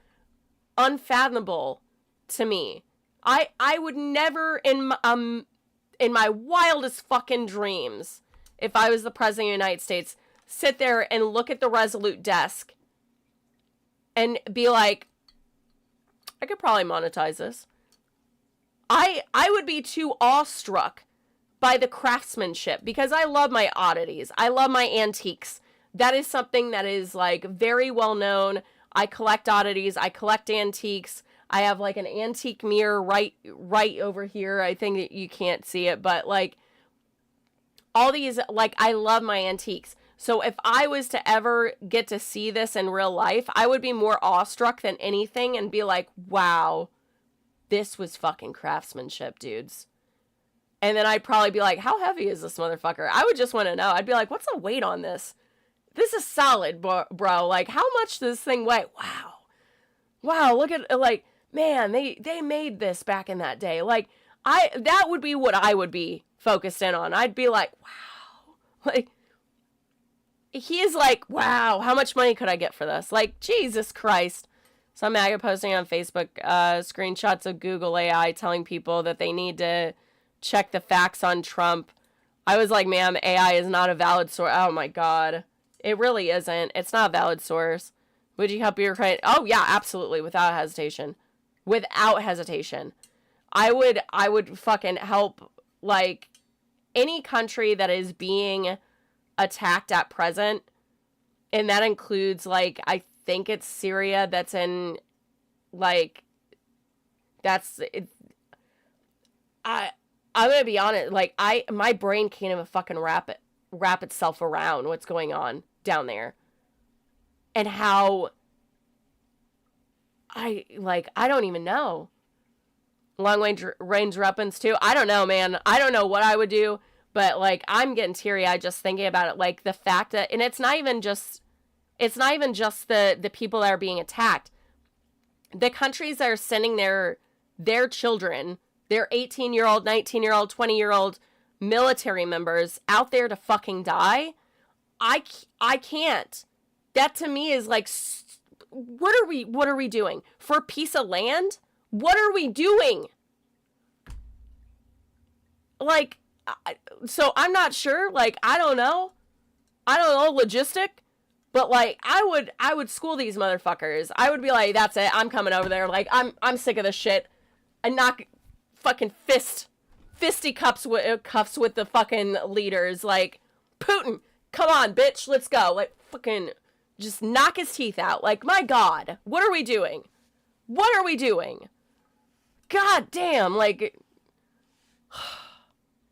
Speaker 1: unfathomable to me. I would never in my wildest fucking dreams, if I was the president of the United States, sit there and look at the Resolute desk and be like, I could probably monetize this. I would be too awestruck by the craftsmanship, because I love my oddities. I love my antiques. That is something that is, like, very well known. I collect oddities. I collect antiques. I have, like, an antique mirror right over here. I think that you can't see it, but, like, all these, like, I love my antiques. So if I was to ever get to see this in real life, I would be more awestruck than anything and be like, wow, this was fucking craftsmanship, dudes. And then I'd probably be like, how heavy is this motherfucker? I would just want to know. I'd be like, what's the weight on this? This is solid, bro. Like, how much does this thing weigh? Wow, look at, like, man, they made this back in that day. Like, that would be what I would be focused in on. I'd be like, wow. Like, he is like, wow, how much money could I get for this? Like, Jesus Christ. Some MAGA posting on Facebook screenshots of Google AI telling people that they need to check the facts on Trump. I was like, ma'am, AI is not a valid source. Oh my god. It really isn't. It's not a valid source. Would you help your client? Oh yeah, absolutely, without hesitation. Without hesitation. I would fucking help, like, any country that is being attacked at present, and that includes, like, I think it's Syria that's in, like, I'm gonna be honest, like, my brain can't even fucking wrap itself around what's going on down there. And how, I don't even know. Long range weapons too. I don't know, man. I don't know what I would do, but, like, I'm getting teary-eyed just thinking about it. Like, the fact that, and it's not even just the people that are being attacked. The countries that are sending their children, their 18-year-old, 19-year-old, 20-year-old military members out there to fucking die. I can't. That to me is like, what are we doing? For a piece of land? What are we doing? Like, so I'm not sure. Like, I don't know logistic, but, like, I would school these motherfuckers. I would be like, that's it. I'm coming over there. Like, I'm sick of this shit. I knock fucking fisticuffs with the fucking leaders. Like, Putin, come on, bitch, let's go. Like, fucking just knock his teeth out. Like, my God, what are we doing? What are we doing? God damn, like,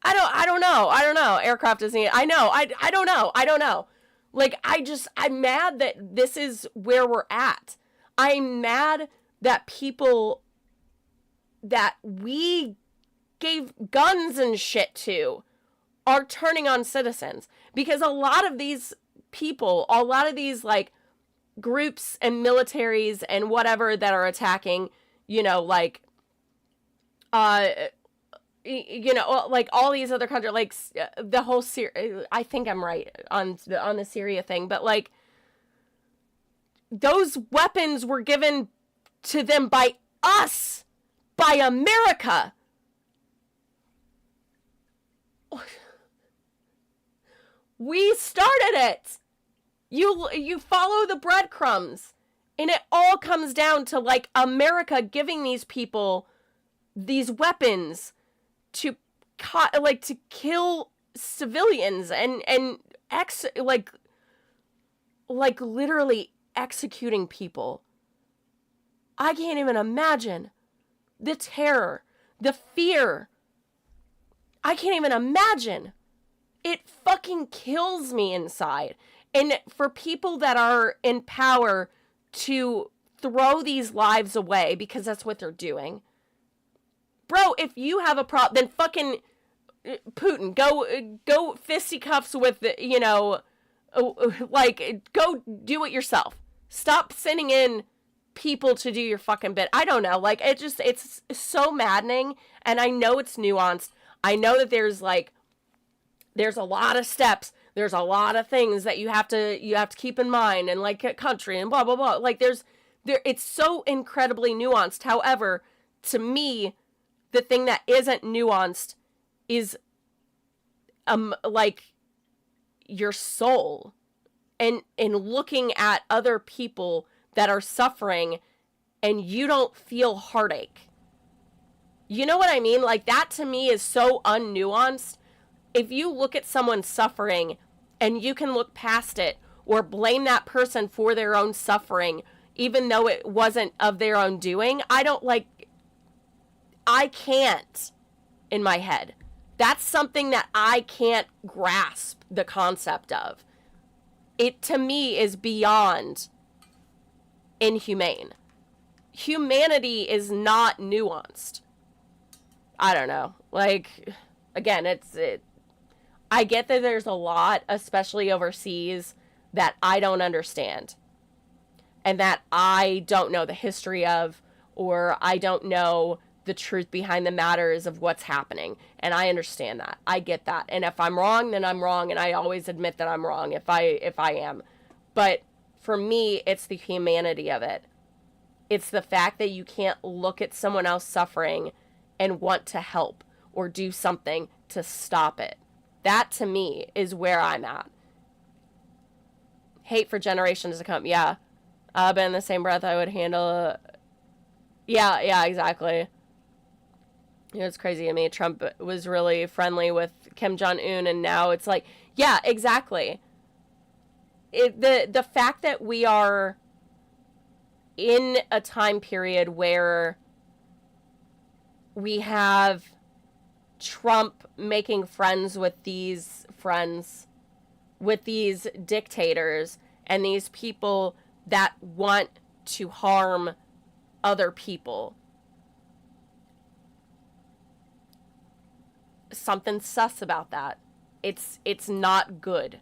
Speaker 1: I don't know. Aircraft isn't, I know. I don't know. Like, I'm mad that this is where we're at. I'm mad that people that we gave guns and shit to are turning on citizens. Because a lot of these people, a lot of these, like, groups and militaries and whatever that are attacking, you know, like, you know, like, all these other countries, like, the whole I think I'm right on the Syria thing, but, like, those weapons were given to them by us, by America. We started it. You follow the breadcrumbs, and it all comes down to, like, America giving these people these weapons to kill civilians and literally executing people. I can't even imagine the terror, the fear. I can't even imagine. It fucking kills me inside. And for people that are in power to throw these lives away because that's what they're doing. Bro, if you have a problem, then fucking Putin, go fisticuffs with, you know, like, go do it yourself. Stop sending in people to do your fucking bit. I don't know. Like, it's so maddening. And I know it's nuanced. I know that there's a lot of steps. There's a lot of things that you have to keep in mind, and, like, country and blah, blah, blah. Like, it's so incredibly nuanced. However, to me, the thing that isn't nuanced is, like, your soul and looking at other people that are suffering and you don't feel heartache. You know what I mean? Like, that to me is so unnuanced. If you look at someone suffering and you can look past it or blame that person for their own suffering, even though it wasn't of their own doing, I can't in my head. That's something that I can't grasp the concept of. It, to me, is beyond inhumane. Humanity is not nuanced. I don't know. Like, again, I get that there's a lot, especially overseas, that I don't understand. And that I don't know the history of, or I don't know the truth behind the matters of what's happening. And I understand that. I get that. And if I'm wrong, then I'm wrong. And I always admit that I'm wrong if I am. But for me, it's the humanity of it. It's the fact that you can't look at someone else suffering and want to help or do something to stop it. That, to me, is where I'm at. Hate for generations to come. Yeah. But in the same breath, I would handle... Yeah, exactly. You know, it's crazy to me. Trump was really friendly with Kim Jong-un, and now it's like, yeah, exactly. The fact that we are in a time period where we have Trump making friends with these dictators and these people that want to harm other people. Something sus about that. It's not good.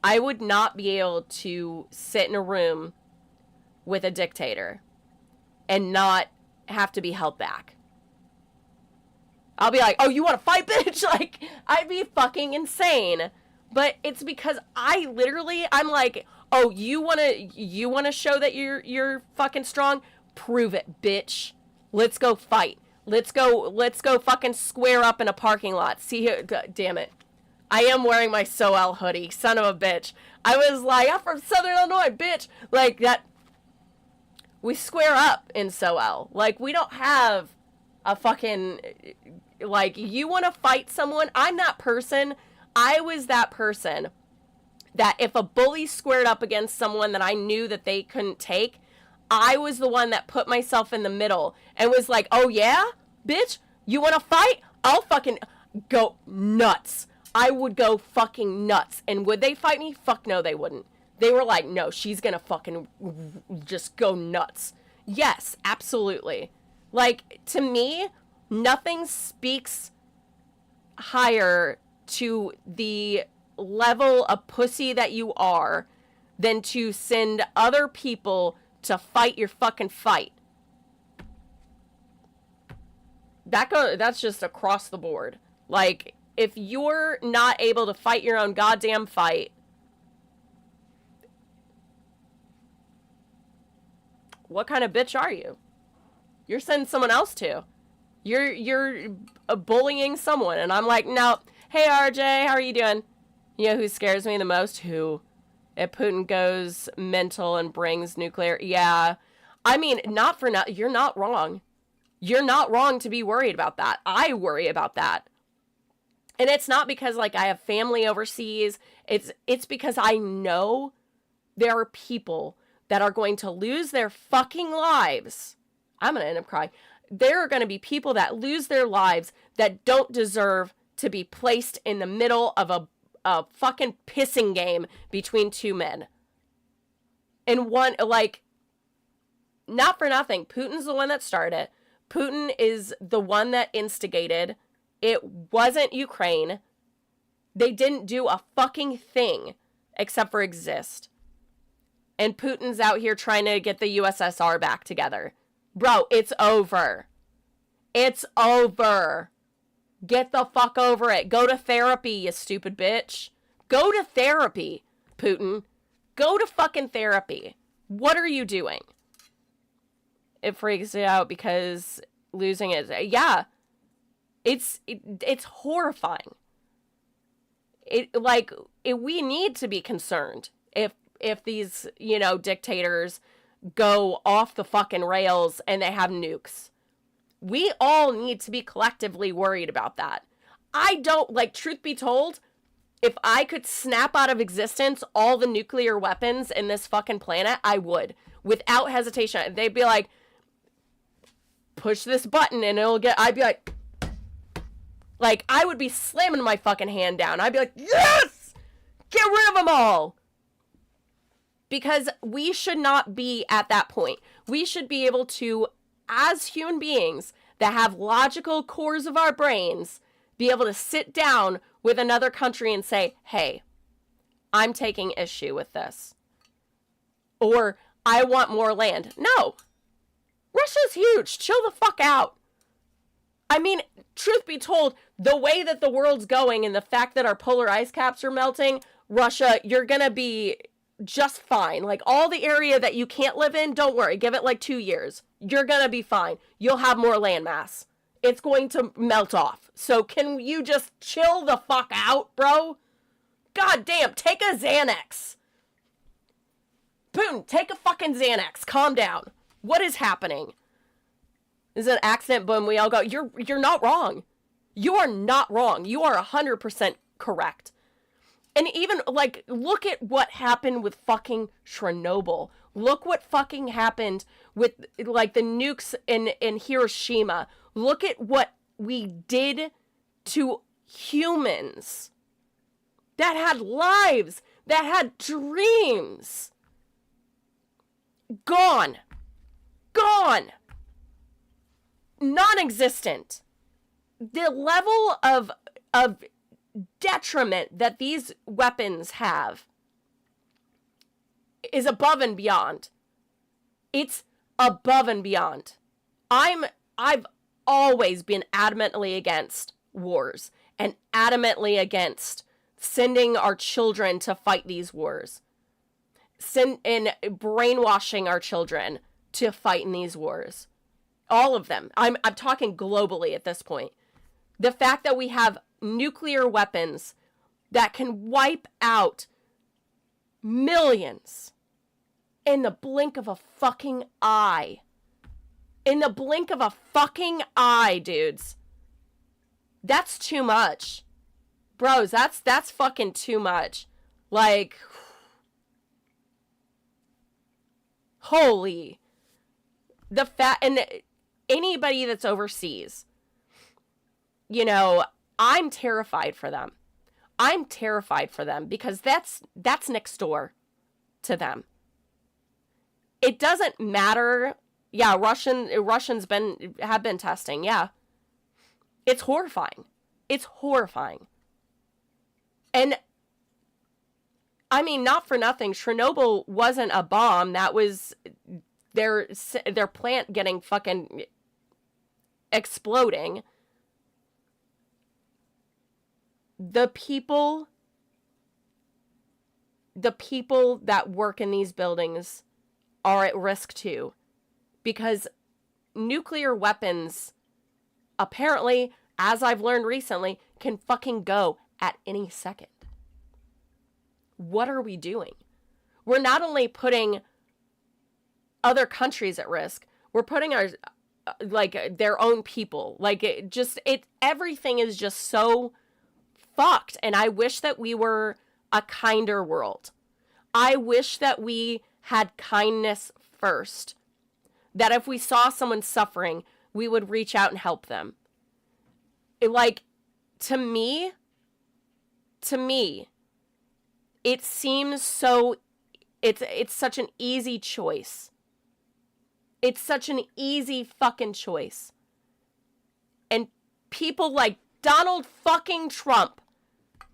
Speaker 1: I would not be able to sit in a room with a dictator and not have to be held back. I'll be like, oh, you want to fight, bitch? Like, I'd be fucking insane. But it's because I'm like, oh, you wanna show that you're fucking strong? Prove it, bitch. Let's go fight. Let's go fucking square up in a parking lot. See here, God, damn it. I am wearing my SoL hoodie, son of a bitch. I was like, I'm from Southern Illinois, bitch. Like, that, we square up in SoL. Like, we don't have a fucking, like, you want to fight someone? I'm that person. I was that person that if a bully squared up against someone that I knew that they couldn't take, I was the one that put myself in the middle and was like, oh yeah, bitch, you want to fight? I'll fucking go nuts. I would go fucking nuts. And would they fight me? Fuck no, they wouldn't. They were like, no, she's gonna fucking just go nuts. Yes, absolutely. Like, to me, nothing speaks higher to the level of pussy that you are than to send other people to fight your fucking fight. That's just across the board. Like, if you're not able to fight your own goddamn fight, what kind of bitch are you? You're sending someone else to. You're bullying someone, and I'm like, no. Hey, RJ, how are you doing? You know who scares me the most? Who? If Putin goes mental and brings nuclear, yeah. I mean, you're not wrong. You're not wrong to be worried about that. I worry about that. And it's not because, like, I have family overseas. It's because I know there are people that are going to lose their fucking lives. I'm going to end up crying. There are going to be people that lose their lives that don't deserve to be placed in the middle of a fucking pissing game between two men. And one, like, not for nothing, Putin's the one that started it. Putin is the one that instigated. It wasn't Ukraine. They didn't do a fucking thing except for exist. And Putin's out here trying to get the USSR back together. Bro, it's over. It's over. Get the fuck over it. Go to therapy, you stupid bitch. Go to therapy, Putin. Go to fucking therapy. What are you doing? It freaks me out because losing it. Yeah. It's horrifying. We need to be concerned if these, dictators go off the fucking rails and they have nukes. We all need to be collectively worried about that. I don't, truth be told, if I could snap out of existence all the nuclear weapons in this fucking planet, I would. Without hesitation. They'd be like, push this button and I'd be like, I would be slamming my fucking hand down. I'd be like, yes! Get rid of them all! Because we should not be at that point. We should be able to, as human beings that have logical cores of our brains, be able to sit down with another country and say, hey, I'm taking issue with this. Or, I want more land. No. Russia's huge. Chill the fuck out. I mean, truth be told, the way that the world's going and the fact that our polar ice caps are melting, Russia, you're gonna be just fine. Like, all the area that you can't live in, don't worry. Give it 2 years. You're gonna be fine. You'll have more landmass. It's going to melt off. So can you just chill the fuck out, bro? God damn, take a Xanax. Putin, take a fucking Xanax. Calm down. What is happening? This is an accident, boom, we all go, you're not wrong. You are not wrong. You are 100% correct. And even, like, look at what happened with fucking Chernobyl. Look what fucking happened with, like, the nukes in Hiroshima. Look at what we did to humans that had lives, that had dreams. Gone. Gone. Non-existent. The level of detriment that these weapons have is above and beyond. It's above and beyond. I've always been adamantly against wars and adamantly against sending our children to fight these wars. And brainwashing our children to fight in these wars. All of them. I'm talking globally at this point. The fact that we have nuclear weapons that can wipe out millions in the blink of a fucking eye. In the blink of a fucking eye, dudes. That's too much. Bros, that's fucking too much. Like, holy. The fact, and anybody that's overseas, you know, I'm terrified for them. I'm terrified for them because that's next door to them. It doesn't matter. Yeah, Russians have been testing. Yeah. It's horrifying. It's horrifying. And I mean, not for nothing, Chernobyl wasn't a bomb. That was their plant getting fucking exploding. The people that work in these buildings are at risk too, because nuclear weapons, apparently, as I've learned recently, can fucking go at any second. What are we doing? We're not only putting other countries at risk, we're putting our, like, their own people. Like, everything is just so fucked. And I wish that we were a kinder world. I wish that we had kindness first. That if we saw someone suffering, we would reach out and help them. To me, it seems so, it's such an easy choice. It's such an easy fucking choice. And people like Donald fucking Trump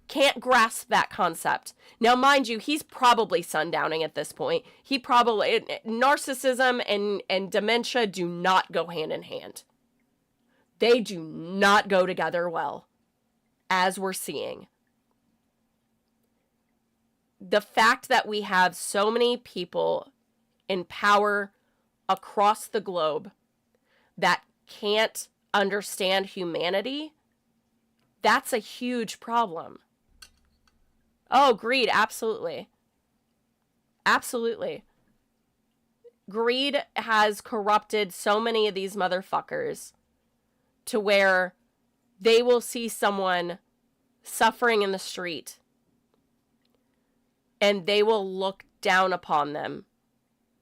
Speaker 1: can't grasp that concept. Now, mind you, he's probably sundowning at this point. Narcissism and dementia do not go hand in hand. They do not go together well, as we're seeing. The fact that we have so many people in power across the globe that can't understand humanity, that's a huge problem. Oh, greed, absolutely. Absolutely. Greed has corrupted so many of these motherfuckers to where they will see someone suffering in the street and they will look down upon them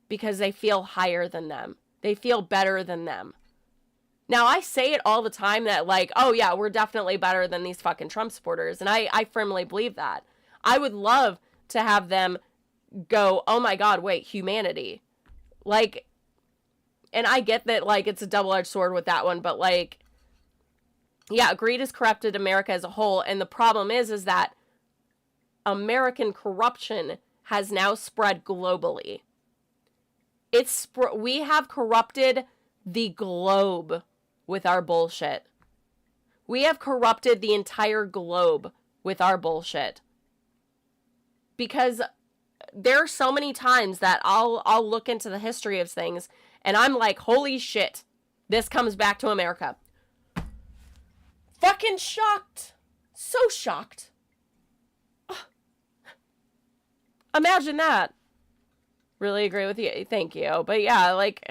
Speaker 1: because they feel higher than them. They feel better than them. Now, I say it all the time that, like, oh yeah, we're definitely better than these fucking Trump supporters. And I firmly believe that. I would love to have them go, oh my God, wait, humanity. Like, and I get that, like, it's a double-edged sword with that one, but, like, yeah, greed has corrupted America as a whole. And the problem is that American corruption has now spread globally. We have corrupted the globe with our bullshit. We have corrupted the entire globe with our bullshit. Because there are so many times that I'll look into the history of things and I'm like, holy shit, this comes back to America. Fucking shocked. So shocked. Ugh. Imagine that. Really agree with you. Thank you. But yeah, like,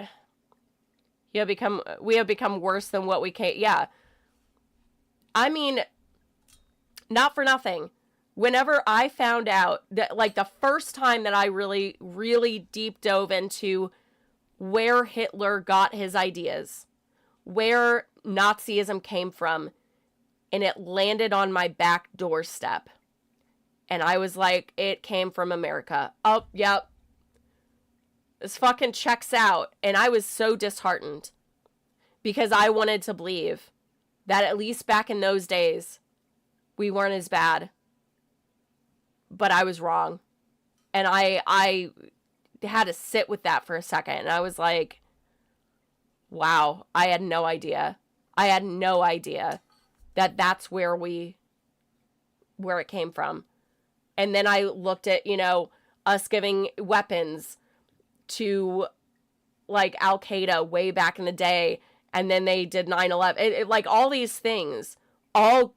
Speaker 1: we have become worse than what we can. Yeah. I mean, not for nothing. Whenever I found out that, like, the first time that I really, really deep dove into where Hitler got his ideas, where Nazism came from, and it landed on my back doorstep. And I was like, it came from America. Oh, yep. This fucking checks out. And I was so disheartened because I wanted to believe that at least back in those days, we weren't as bad. But I was wrong. And I had to sit with that for a second. And I was like, wow, I had no idea. I had no idea that that's where it came from. And then I looked at, you know, us giving weapons to, like, Al-Qaeda way back in the day. And then they did 9/11. Like, all these things all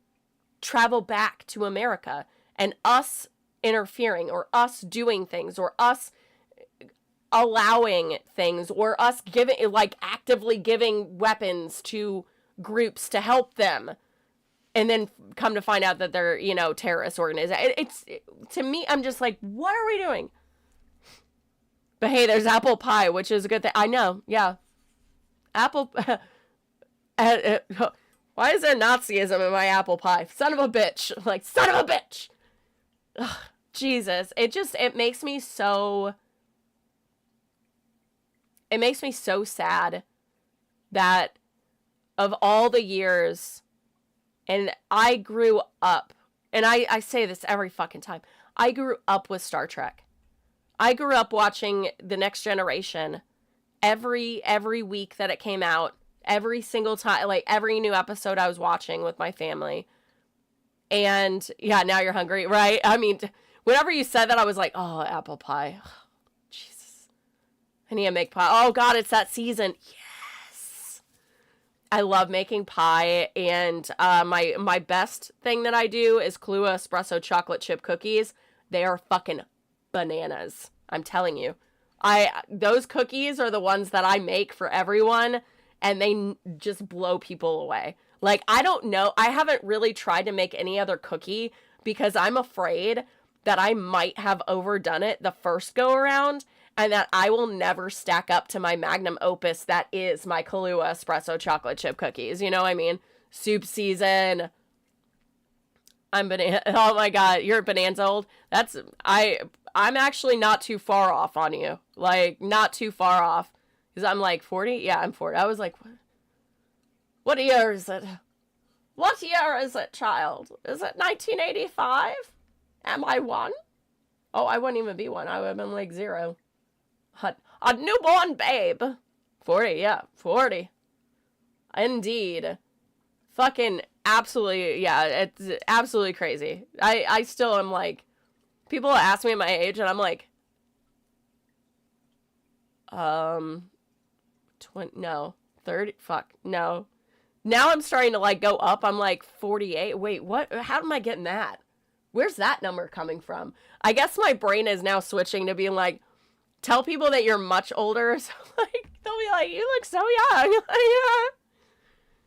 Speaker 1: travel back to America. And us interfering, or us doing things, or us allowing things, or us giving, like, actively giving weapons to groups to help them, and then come to find out that they're, you know, terrorist organizations. To me, I'm just like, what are we doing? But hey, there's apple pie, which is a good thing. I know, yeah. Apple... why is there Nazism in my apple pie? Son of a bitch. Like, son of a bitch! Ugh, Jesus. It makes me so... It makes me so sad that of all the years... And I grew up, and I say this every fucking time, I grew up with Star Trek. I grew up watching The Next Generation every week that it came out, every single time, like, every new episode I was watching with my family. And, yeah, now you're hungry, right? I mean, whenever you said that, I was like, oh, apple pie. Jesus. I need to make pie. Oh, God, it's that season. I love making pie, and my best thing that I do is Kahlua espresso chocolate chip cookies. They are fucking bananas. I'm telling you. Those cookies are the ones that I make for everyone, and they just blow people away. Like, I don't know. I haven't really tried to make any other cookie because I'm afraid that I might have overdone it the first go around, and that I will never stack up to my magnum opus that is my Kahlua espresso chocolate chip cookies. You know what I mean? Soup season. Oh my God, you're Bonanza old? I'm actually not too far off on you. Like, not too far off. Because I'm like 40? Yeah, I'm 40. I was like, what year is it? What year is it, child? Is it 1985? Am I one? Oh, I wouldn't even be one. I would have been like 0. A newborn babe. 40, yeah, 40. Indeed. Fucking absolutely, yeah, it's absolutely crazy. I still am like, people ask me my age, and I'm like, no, 30, fuck, no. Now I'm starting to, like, go up. I'm like 48. Wait, what? How am I getting that? Where's that number coming from? I guess my brain is now switching to being like, tell people that you're much older. So, like, they'll be like, you look so young.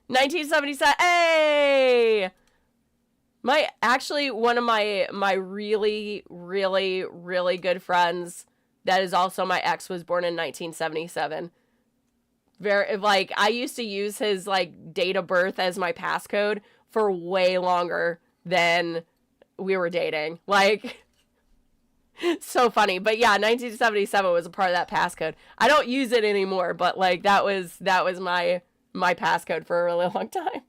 Speaker 1: 1977. Hey! One of my really, really, really good friends that is also my ex was born in 1977. Like, I used to use his, like, date of birth as my passcode for way longer than we were dating. Like, so funny. But yeah, 1977 was a part of that passcode. I don't use it anymore, but, like, that was my passcode for a really long time.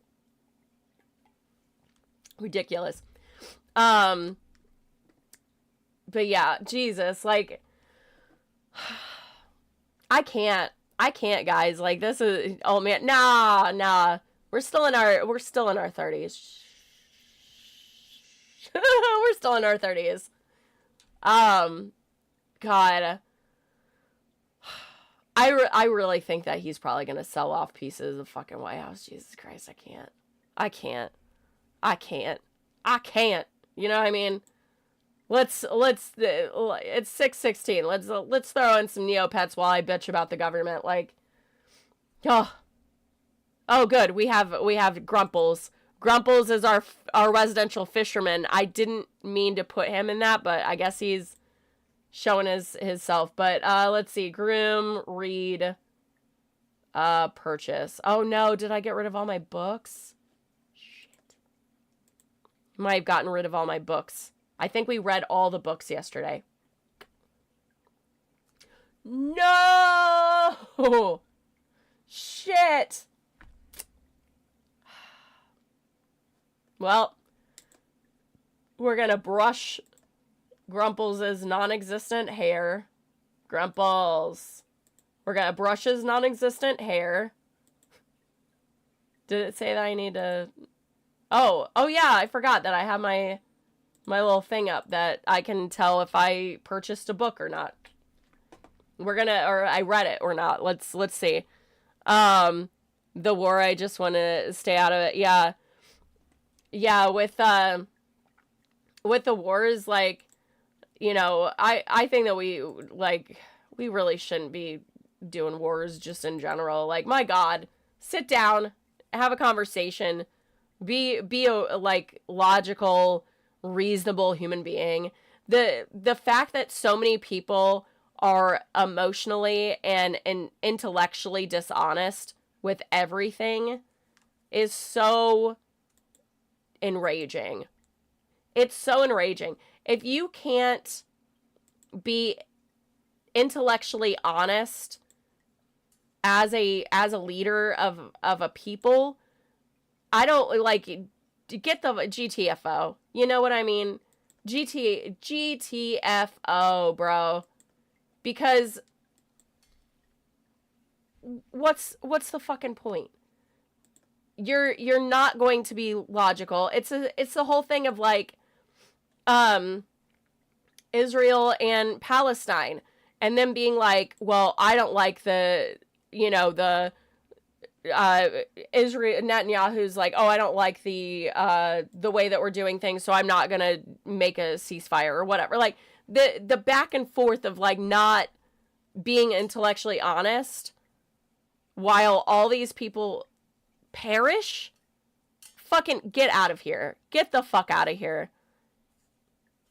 Speaker 1: Ridiculous. But yeah, Jesus, like, I can't, guys. Like, this is, oh man, nah. We're still in our 30s. We're still in our 30s. God. I really think that he's probably gonna sell off pieces of fucking White House. Jesus Christ, I can't. You know what I mean? It's 6/16. Let's throw in some Neopets while I bitch about the government. Like, Oh, oh, good. We have Grumples. Grumples is our residential fisherman. I didn't mean to put him in that, but I guess he's showing his self. But let's see. Groom, read, purchase. Oh no, did I get rid of all my books? Shit. Might have gotten rid of all my books. I think we read all the books yesterday. No! Shit! Well, we're gonna brush Grumples' non-existent hair. Grumples. We're gonna brush his non-existent hair. Did it say that I need to... Oh yeah, I forgot that I have my little thing up that I can tell if I purchased a book or not. Or I read it or not. Let's see. The war, I just want to stay out of it. Yeah. Yeah, with the wars, like, you know, I think that we really shouldn't be doing wars just in general. Like, my God, sit down, have a conversation, be a like logical, reasonable human being. The fact that so many people are emotionally and intellectually dishonest with everything is so enraging. It's so enraging. If you can't be intellectually honest as a leader of a people, I don't like get the GTFO. You know what I mean? GTFO, bro. Because what's the fucking point? You're not going to be logical. It's the whole thing of like Israel and Palestine and them being like, well, I don't like the Israel, Netanyahu's like, oh, I don't like the way that we're doing things, so I'm not gonna make a ceasefire or whatever. Like the back and forth of like not being intellectually honest while all these people perish. Fucking get out of here. Get the fuck out of here.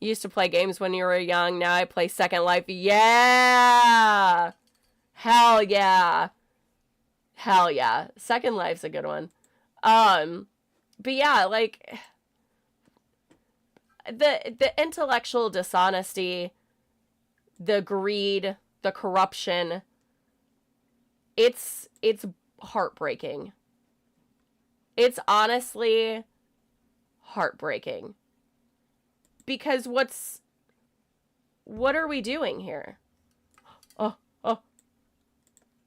Speaker 1: You used to play games when you were young. Now I play Second Life. Yeah. Hell yeah. Hell yeah. Second Life's a good one. But yeah, like the intellectual dishonesty, the greed, the corruption, it's heartbreaking. It's honestly heartbreaking. Because what are we doing here? Oh.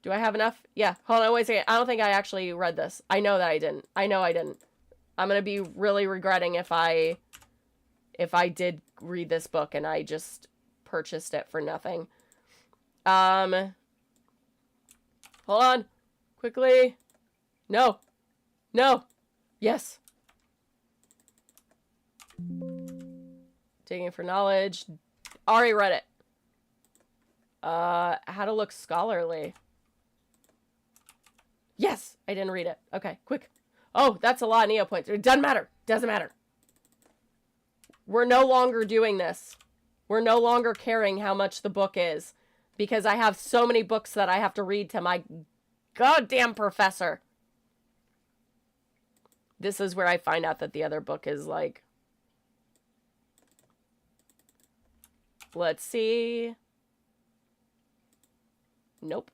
Speaker 1: Do I have enough? Yeah. Hold on, wait a second. I don't think I actually read this. I know that I didn't. I didn't. I'm going to be really regretting if I did read this book and I just purchased it for nothing. Hold on. Quickly. No. Yes. Digging for knowledge. Already read it. How to look scholarly. Yes, I didn't read it. Okay, quick. Oh, that's a lot of Neopoints. It doesn't matter. Doesn't matter. We're no longer doing this. We're no longer caring how much the book is. Because I have so many books that I have to read to my goddamn professor. This is where I find out that the other book is like... Let's see. Nope.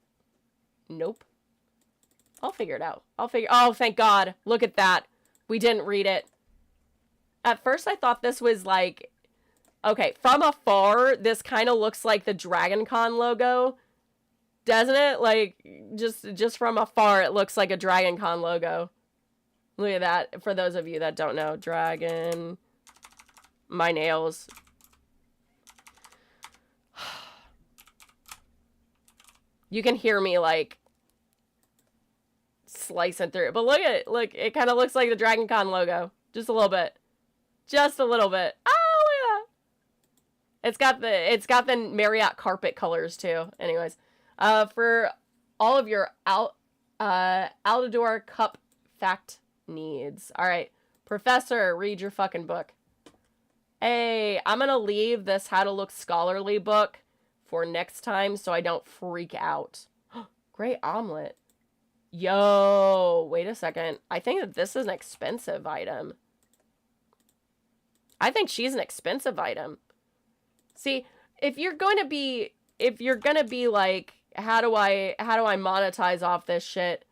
Speaker 1: I'll figure it out. Oh, thank God. Look at that. We didn't read it. At first, I thought this was like... Okay, from afar, this kind of looks like the Dragon Con logo. Doesn't it? Like, just from afar, it looks like a Dragon Con logo. Look at that. For those of you that don't know. Dragon... My nails... You can hear me, like, slicing through it. But look at it. Look, it kind of looks like the Dragon Con logo. Just a little bit. Just a little bit. Oh, look at that. It's got the Marriott carpet colors, too. Anyways. For all of your Aldador Cup fact needs. All right. Professor, read your fucking book. Hey, I'm going to leave this How to Look Scholarly book for next time so I don't freak out. Great omelet. Yo, wait a second. I think that this is an expensive item. I think she's an expensive item. See, if you're going to be like, how do I monetize off this shit?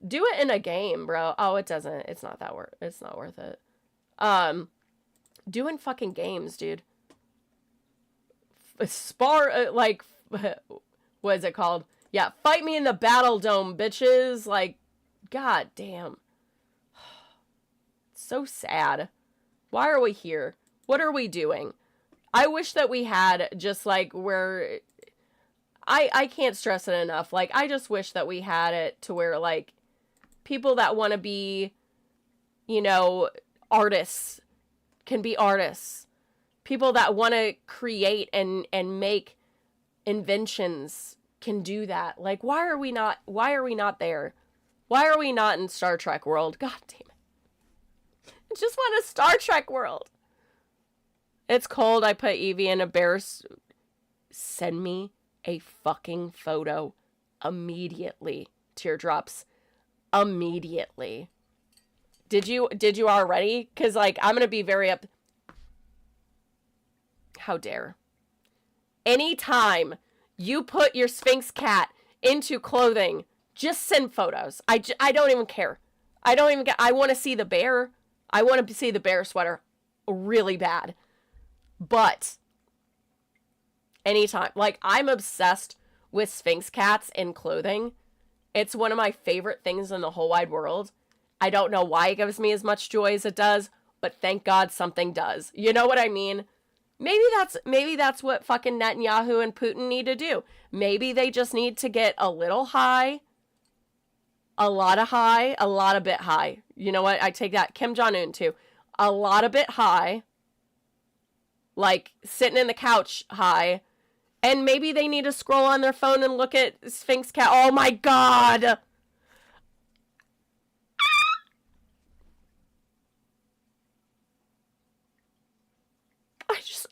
Speaker 1: Do it in a game, bro. Oh, it doesn't. It's not worth it. Doing fucking games, dude. Like, what is it called? Yeah, fight me in the battle dome, bitches. Like, god damn. So sad. Why are we here? What are we doing? I wish that we had just like where I can't stress it enough. Like, I just wish that we had it to where like people that want to be, you know, artists can be artists. People that want to create and make inventions can do that. Like, why are we not there? Why are we not in Star Trek world? God damn it. I just want a Star Trek world. It's cold. I put Evie in a bear. Send me a fucking photo immediately. Teardrops. Immediately. Did you already? Because, like, I'm going to be very up. How dare. Anytime you put your Sphinx cat into clothing, just send photos. I don't even care. I want to see the bear. I want to see the bear sweater really bad. But anytime. Like, I'm obsessed with Sphinx cats in clothing. It's one of my favorite things in the whole wide world. I don't know why it gives me as much joy as it does, but thank God something does. You know what I mean? Maybe that's what fucking Netanyahu and Putin need to do. Maybe they just need to get a little high, a lot of bit high. You know what? I take that. Kim Jong-un too. A lot of bit high, like sitting in the couch high, and maybe they need to scroll on their phone and look at Sphinx cat. Oh my God.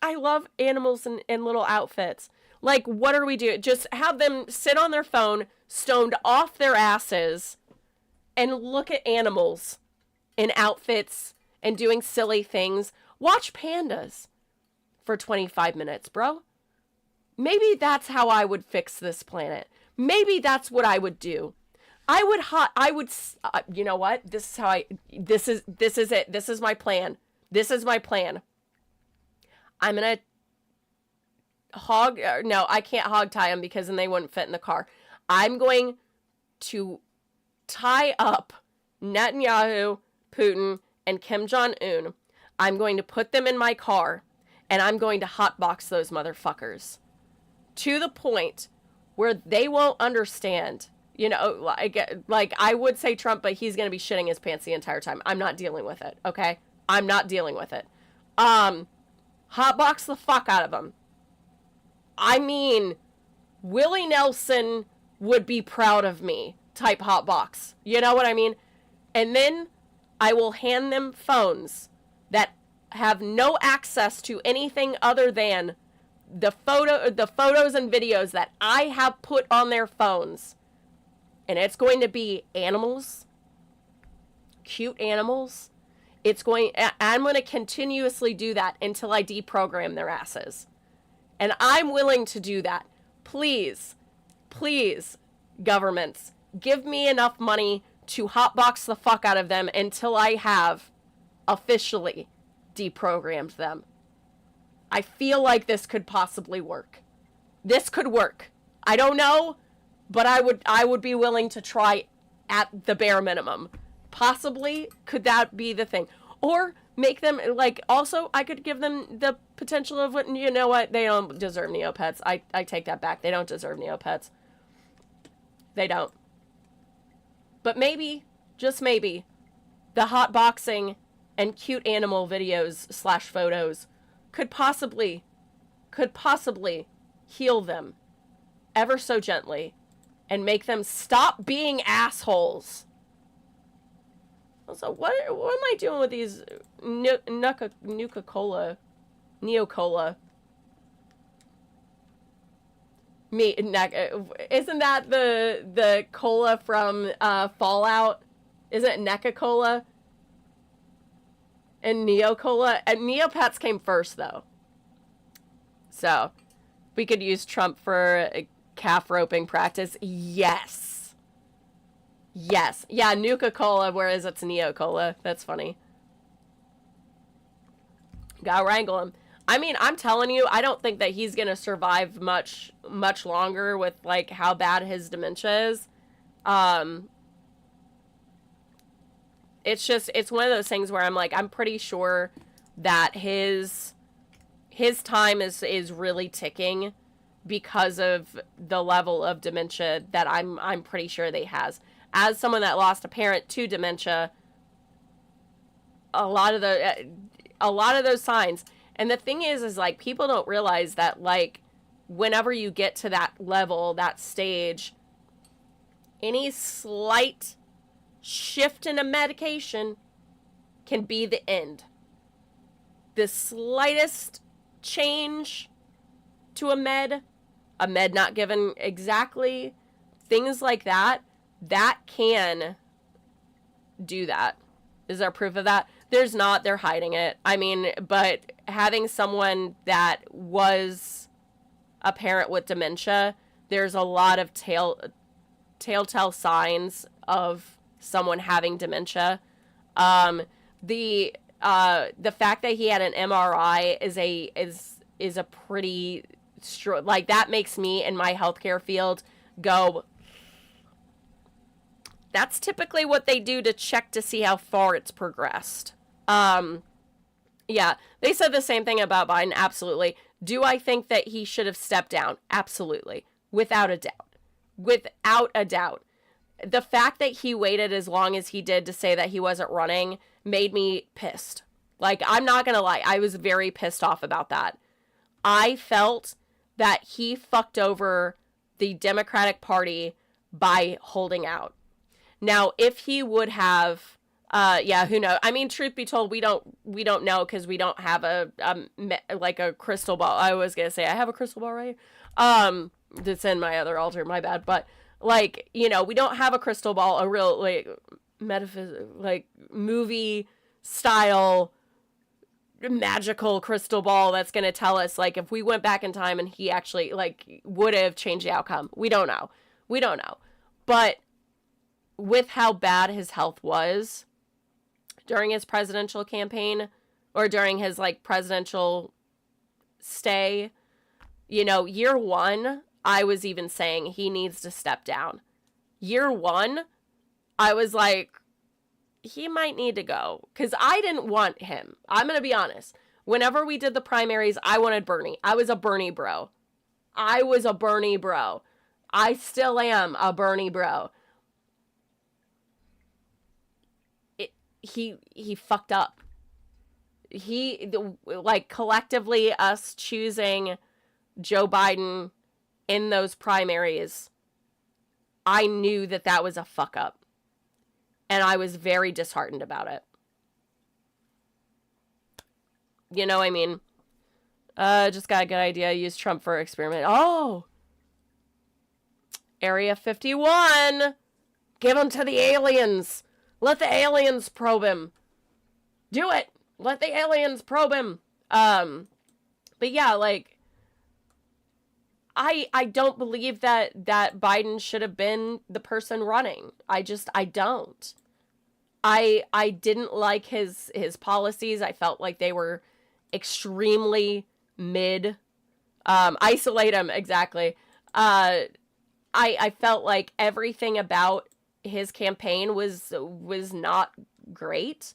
Speaker 1: I love animals in little outfits. Like, what are we doing? Just have them sit on their phone, stoned off their asses, and look at animals in outfits and doing silly things. Watch pandas for 25 minutes, bro. Maybe that's how I would fix this planet. Maybe that's what I would do. You know what? This is it. This is my plan. I'm going to no, I can't hog tie them because then they wouldn't fit in the car. I'm going to tie up Netanyahu, Putin, and Kim Jong-un. I'm going to put them in my car, and I'm going to hotbox those motherfuckers to the point where they won't understand. You know, like I would say Trump, but he's going to be shitting his pants the entire time. I'm not dealing with it, okay? I'm not dealing with it. Hotbox the fuck out of them. I mean, Willie Nelson would be proud of me type hotbox. You know what I mean? And then I will hand them phones that have no access to anything other than the photos and videos that I have put on their phones. And it's going to be animals, cute animals. I'm going to continuously do that until I deprogram their asses. And I'm willing to do that. Please, governments, give me enough money to hotbox the fuck out of them until I have officially deprogrammed them. I feel like this could possibly work. This could work. I don't know, but I would be willing to try at the bare minimum. Possibly, could that be the thing? Or make them, like, also, I could give them the potential of, you know what, they don't deserve Neopets. I take that back. They don't deserve Neopets. They don't. But maybe, just maybe, the hotboxing and cute animal videos / photos could possibly heal them ever so gently and make them stop being assholes. Also, what am I doing with these Nuka-Cola? Neo-Cola. Isn't that the cola from Fallout? Isn't it Neca-Cola? And Neo-Cola? And Neopets came first, though. So, we could use Trump for calf roping practice. Yes. Yes. Yeah, Nuka-Cola, whereas it's Neo-Cola. That's funny. Gotta wrangle him. I mean, I'm telling you, I don't think that he's gonna survive much longer with, like, how bad his dementia is. It's one of those things where I'm like, I'm pretty sure that his time is really ticking because of the level of dementia that I'm pretty sure that he has. As someone that lost a parent to dementia, a lot of those signs. And the thing is like, people don't realize that, like, whenever you get to that level, that stage, any slight shift in a medication can be the end. The slightest change to a med not given exactly, things like that can do that. Is there proof of that? There's not. They're hiding it. I mean, but having someone that was a parent with dementia, there's a lot of telltale signs of someone having dementia. The fact that he had an MRI is a pretty like, that makes me in my healthcare field go, that's typically what they do to check to see how far it's progressed. Yeah, they said the same thing about Biden. Absolutely. Do I think that he should have stepped down? Absolutely. Without a doubt. Without a doubt. The fact that he waited as long as he did to say that he wasn't running made me pissed. Like, I'm not gonna lie, I was very pissed off about that. I felt that he fucked over the Democratic Party by holding out. Now, if he would have, yeah, who knows? I mean, truth be told, we don't know, because we don't have a crystal ball. I was gonna say I have a crystal ball right here. That's in my other altar. My bad, but, like, you know, we don't have a crystal ball, a real, like, movie style magical crystal ball that's gonna tell us, like, if we went back in time and he actually, like, would have changed the outcome. We don't know. But with how bad his health was during his presidential campaign, or during his, like, presidential stay, you know, year one, I was even saying he needs to step down. Year one, I was like, he might need to go, because I didn't want him. I'm going to be honest. Whenever we did the primaries, I wanted Bernie. I was a Bernie bro. I still am a Bernie bro. He fucked up. Collectively, us choosing Joe Biden in those primaries, I knew that was a fuck up. And I was very disheartened about it. You know, I mean, just got a good idea. Use Trump for experiment. Oh! Area 51! Give him to the aliens! Let the aliens probe him! Do it! Let the aliens probe him! But yeah, like, I don't believe that Biden should have been the person running. I don't. I didn't like his policies. I felt like they were extremely mid. Isolate him, exactly. I felt like everything about his campaign was not great.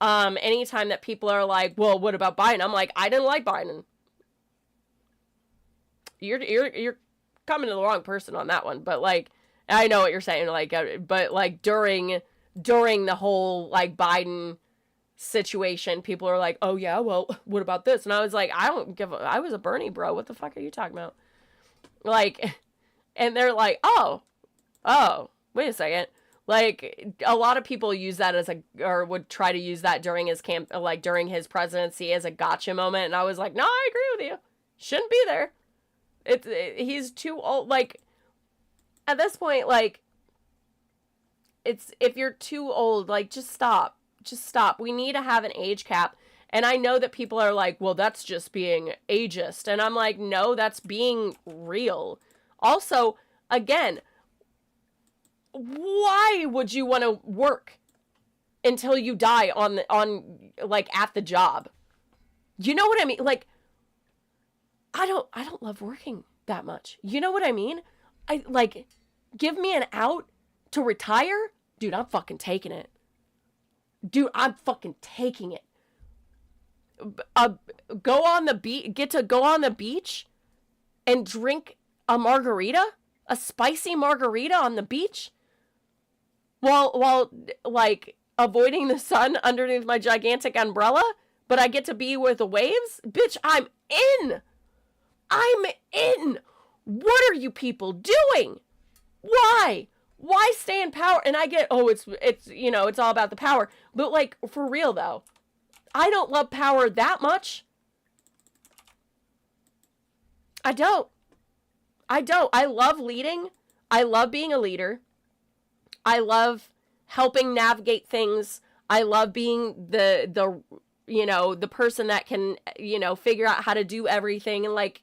Speaker 1: Anytime that people are like, well, what about Biden? I'm like, I didn't like Biden. You're coming to the wrong person on that one. But, like, I know what you're saying, like, but, like, during the whole, like, Biden situation, people are like, oh yeah, well, what about this? And I was like, I was a Bernie bro. What the fuck are you talking about? Like, And they're like, oh, wait a second. Like, a lot of people use that as or would try to use that during his during his presidency as a gotcha moment. And I was like, no, I agree with you. Shouldn't be there. He's too old. Like, at this point, like, if you're too old, like, just stop. Just stop. We need to have an age cap. And I know that people are like, well, that's just being ageist. And I'm like, no, that's being real. Also, again, why would you want to work until you die on at the job? You know what I mean? Like, I don't love working that much. You know what I mean? Give me an out to retire? Dude, I'm fucking taking it. Dude, I'm fucking taking it. Go on the beach, get to go on the beach and drink a margarita, a spicy margarita on the beach, while like avoiding the sun underneath my gigantic umbrella, but I get to be with the waves. Bitch, I'm in. What are you people doing? Why stay in power? And I get, it's you know, it's all about the power, but like, for real though, I don't love power that much. I don't. I love leading. I love being a leader. I love helping navigate things. I love being the person that can, figure out how to do everything and like,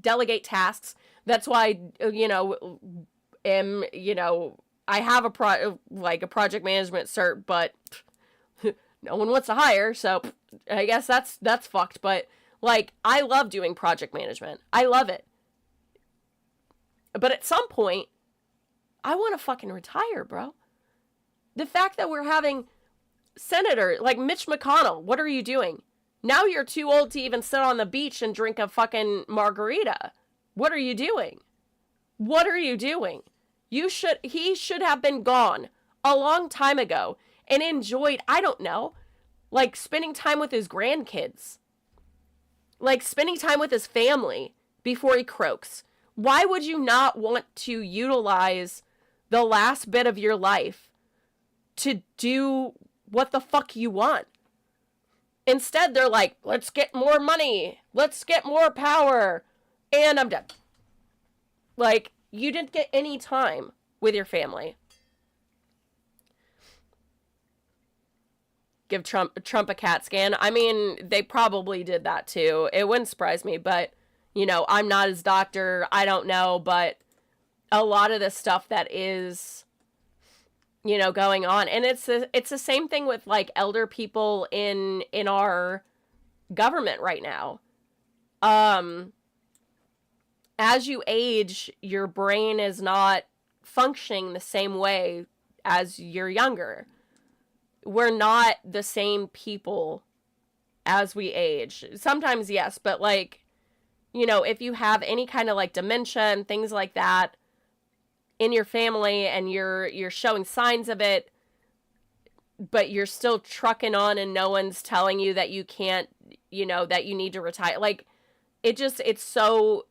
Speaker 1: delegate tasks. That's why, I have a project management cert, but no one wants to hire. So I guess that's fucked. But like, I love doing project management. I love it. But at some point, I want to fucking retire, bro. The fact that we're having senator like Mitch McConnell, what are you doing? Now you're too old to even sit on the beach and drink a fucking margarita. What are you doing? What are you doing? He should have been gone a long time ago and enjoyed, I don't know, like spending time with his grandkids. Like spending time with his family before he croaks. Why would you not want to utilize the last bit of your life to do what the fuck you want? Instead, they're like, let's get more money. Let's get more power. And I'm done. Like, you didn't get any time with your family. Give Trump a CAT scan. I mean, they probably did that too. It wouldn't surprise me, but, I'm not his doctor. I don't know, but a lot of the stuff that is, going on. And it's the same thing with like elder people in our government right now. As you age, your brain is not functioning the same way as you're younger. We're not the same people as we age. Sometimes, yes, but like, if you have any kind of like dementia and things like that in your family and you're showing signs of it, but you're still trucking on and no one's telling you that you can't, that you need to retire. Like, it's so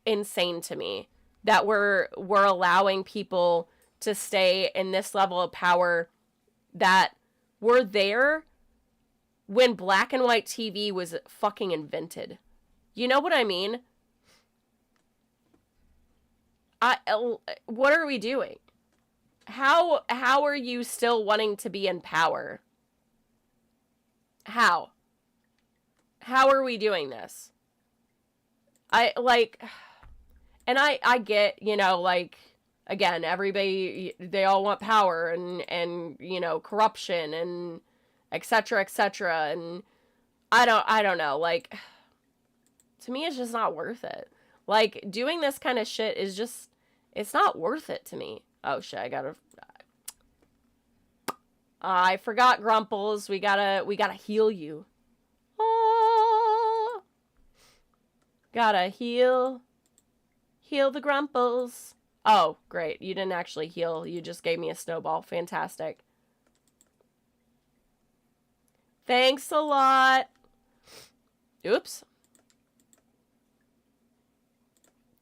Speaker 1: insane to me that we're allowing people to stay in this level of power that were there when black and white TV was fucking invented. You know what I mean? What are we doing? How are you still wanting to be in power? How are we doing this? I get, again, everybody, they all want power and corruption and et cetera, and I don't know, like, to me, it's just not worth it. Like, doing this kind of shit is just, it's not worth it to me. Oh shit, I forgot, Grumples, we gotta heal you. Oh, gotta heal the Grumples. Oh, great. You didn't actually heal. You just gave me a snowball. Fantastic. Thanks a lot. Oops.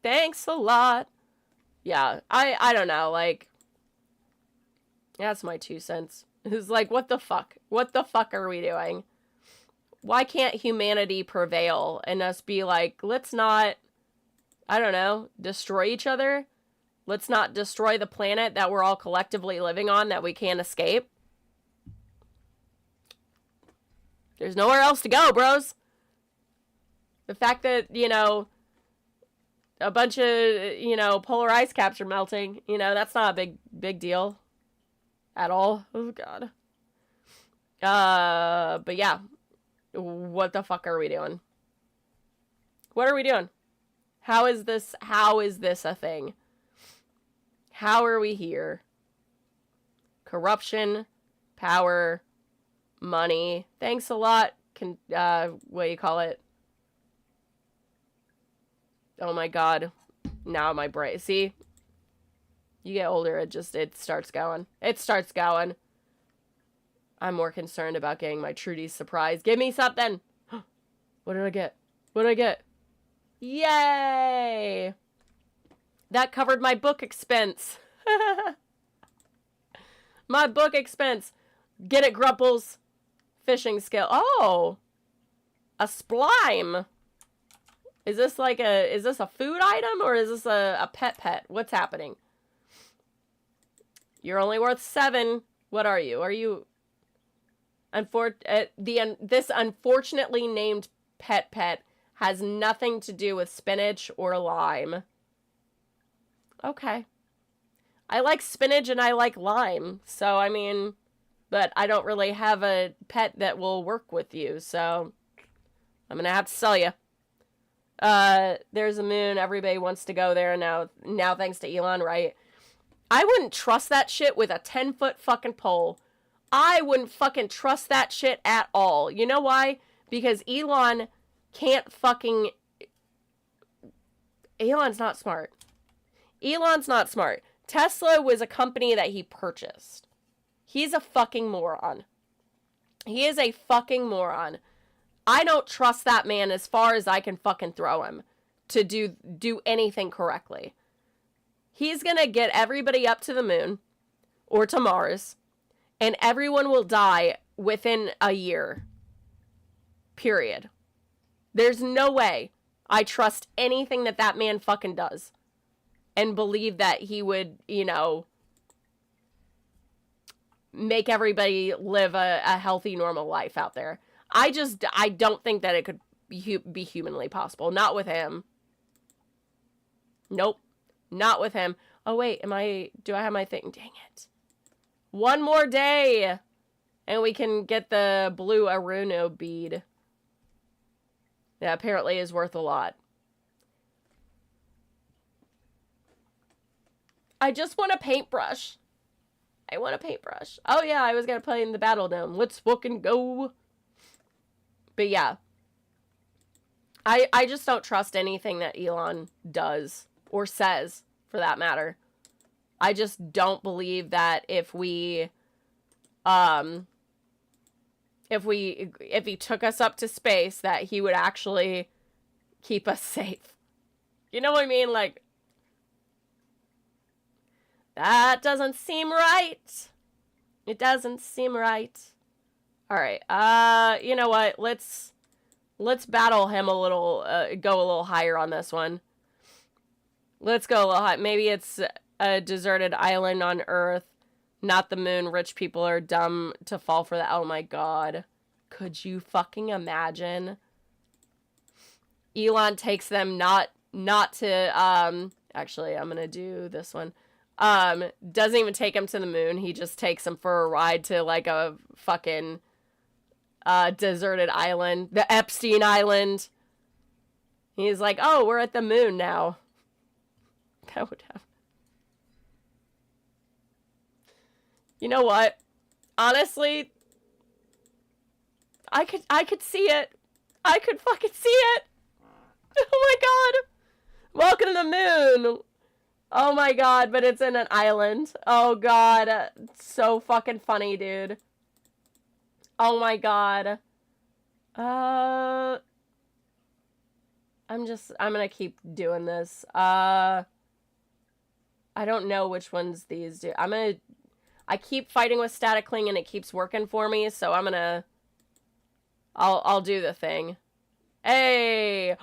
Speaker 1: Thanks a lot. yeah, I don't know, like, that's my 2 cents. It's like, what the fuck? What the fuck are we doing? Why can't humanity prevail and us be like, let's not, I don't know, destroy each other? Let's not destroy the planet that we're all collectively living on that we can't escape? There's nowhere else to go, bros. The fact that, you know, a bunch of, you know, polar ice caps are melting, you know, that's not a big deal at all. Oh, God. But yeah. What the fuck are we doing? What are we doing? How is this a thing? How are we here? Corruption, power, money. Thanks a lot. What do you call it? Oh my God. Now my brain. See? You get older, it starts going. It starts going. I'm more concerned about getting my Trudy's surprise. Give me something! What did I get? What did I get? Yay! That covered my book expense. My book expense. Get it, Grupples. Fishing skill. Oh! A splime. Is this like is this a food item or is this a pet? What's happening? You're only worth 7. What are you? Are you... This unfortunately named pet has nothing to do with spinach or lime. Okay. I like spinach and I like lime. So, I mean, but I don't really have a pet that will work with you. So, I'm going to have to sell you. There's a moon. Everybody wants to go there now thanks to Elon, right? I wouldn't trust that shit with a 10-foot fucking pole. I wouldn't fucking trust that shit at all. You know why? Because Elon can't fucking... Elon's not smart. Elon's not smart. Tesla was a company that he purchased. He's a fucking moron. He is a fucking moron. I don't trust that man as far as I can fucking throw him to do anything correctly. He's gonna get everybody up to the moon or to Mars, and everyone will die within a year. Period. There's no way I trust anything that man fucking does and believe that he would, you know, make everybody live a healthy, normal life out there. I don't think that it could be humanly possible. Not with him. Nope. Not with him. Oh, wait. Do I have my thing? Dang it. One more day. And we can get the blue Aruno bead. That apparently is worth a lot. I just want a paintbrush. I want a paintbrush. Oh, yeah. I was going to play in the Battle Dome. Let's fucking go. But yeah. I just don't trust anything that Elon does. Or says, for that matter. I just don't believe that if he took us up to space, that he would actually keep us safe. You know what I mean? Like, that doesn't seem right. It doesn't seem right. All right. You know what? Let's battle him a little, go a little higher on this one. Let's go a little high. Maybe it's a deserted island on Earth, not the moon. Rich people are dumb to fall for that. Oh my God. Could you fucking imagine? Elon takes them not to, actually, I'm gonna do this one. Doesn't even take them to the moon. He just takes them for a ride to, like, a fucking, deserted island. The Epstein Island. He's like, oh, we're at the moon now. That would happen. You know what? Honestly, I could see it. I could fucking see it. Oh my God. Welcome to the moon. Oh my God, but it's in an island. Oh God. It's so fucking funny, dude. Oh my God. I'm gonna keep doing this. I don't know which ones these do. I keep fighting with static cling and it keeps working for me, so I'll do the thing. Hey!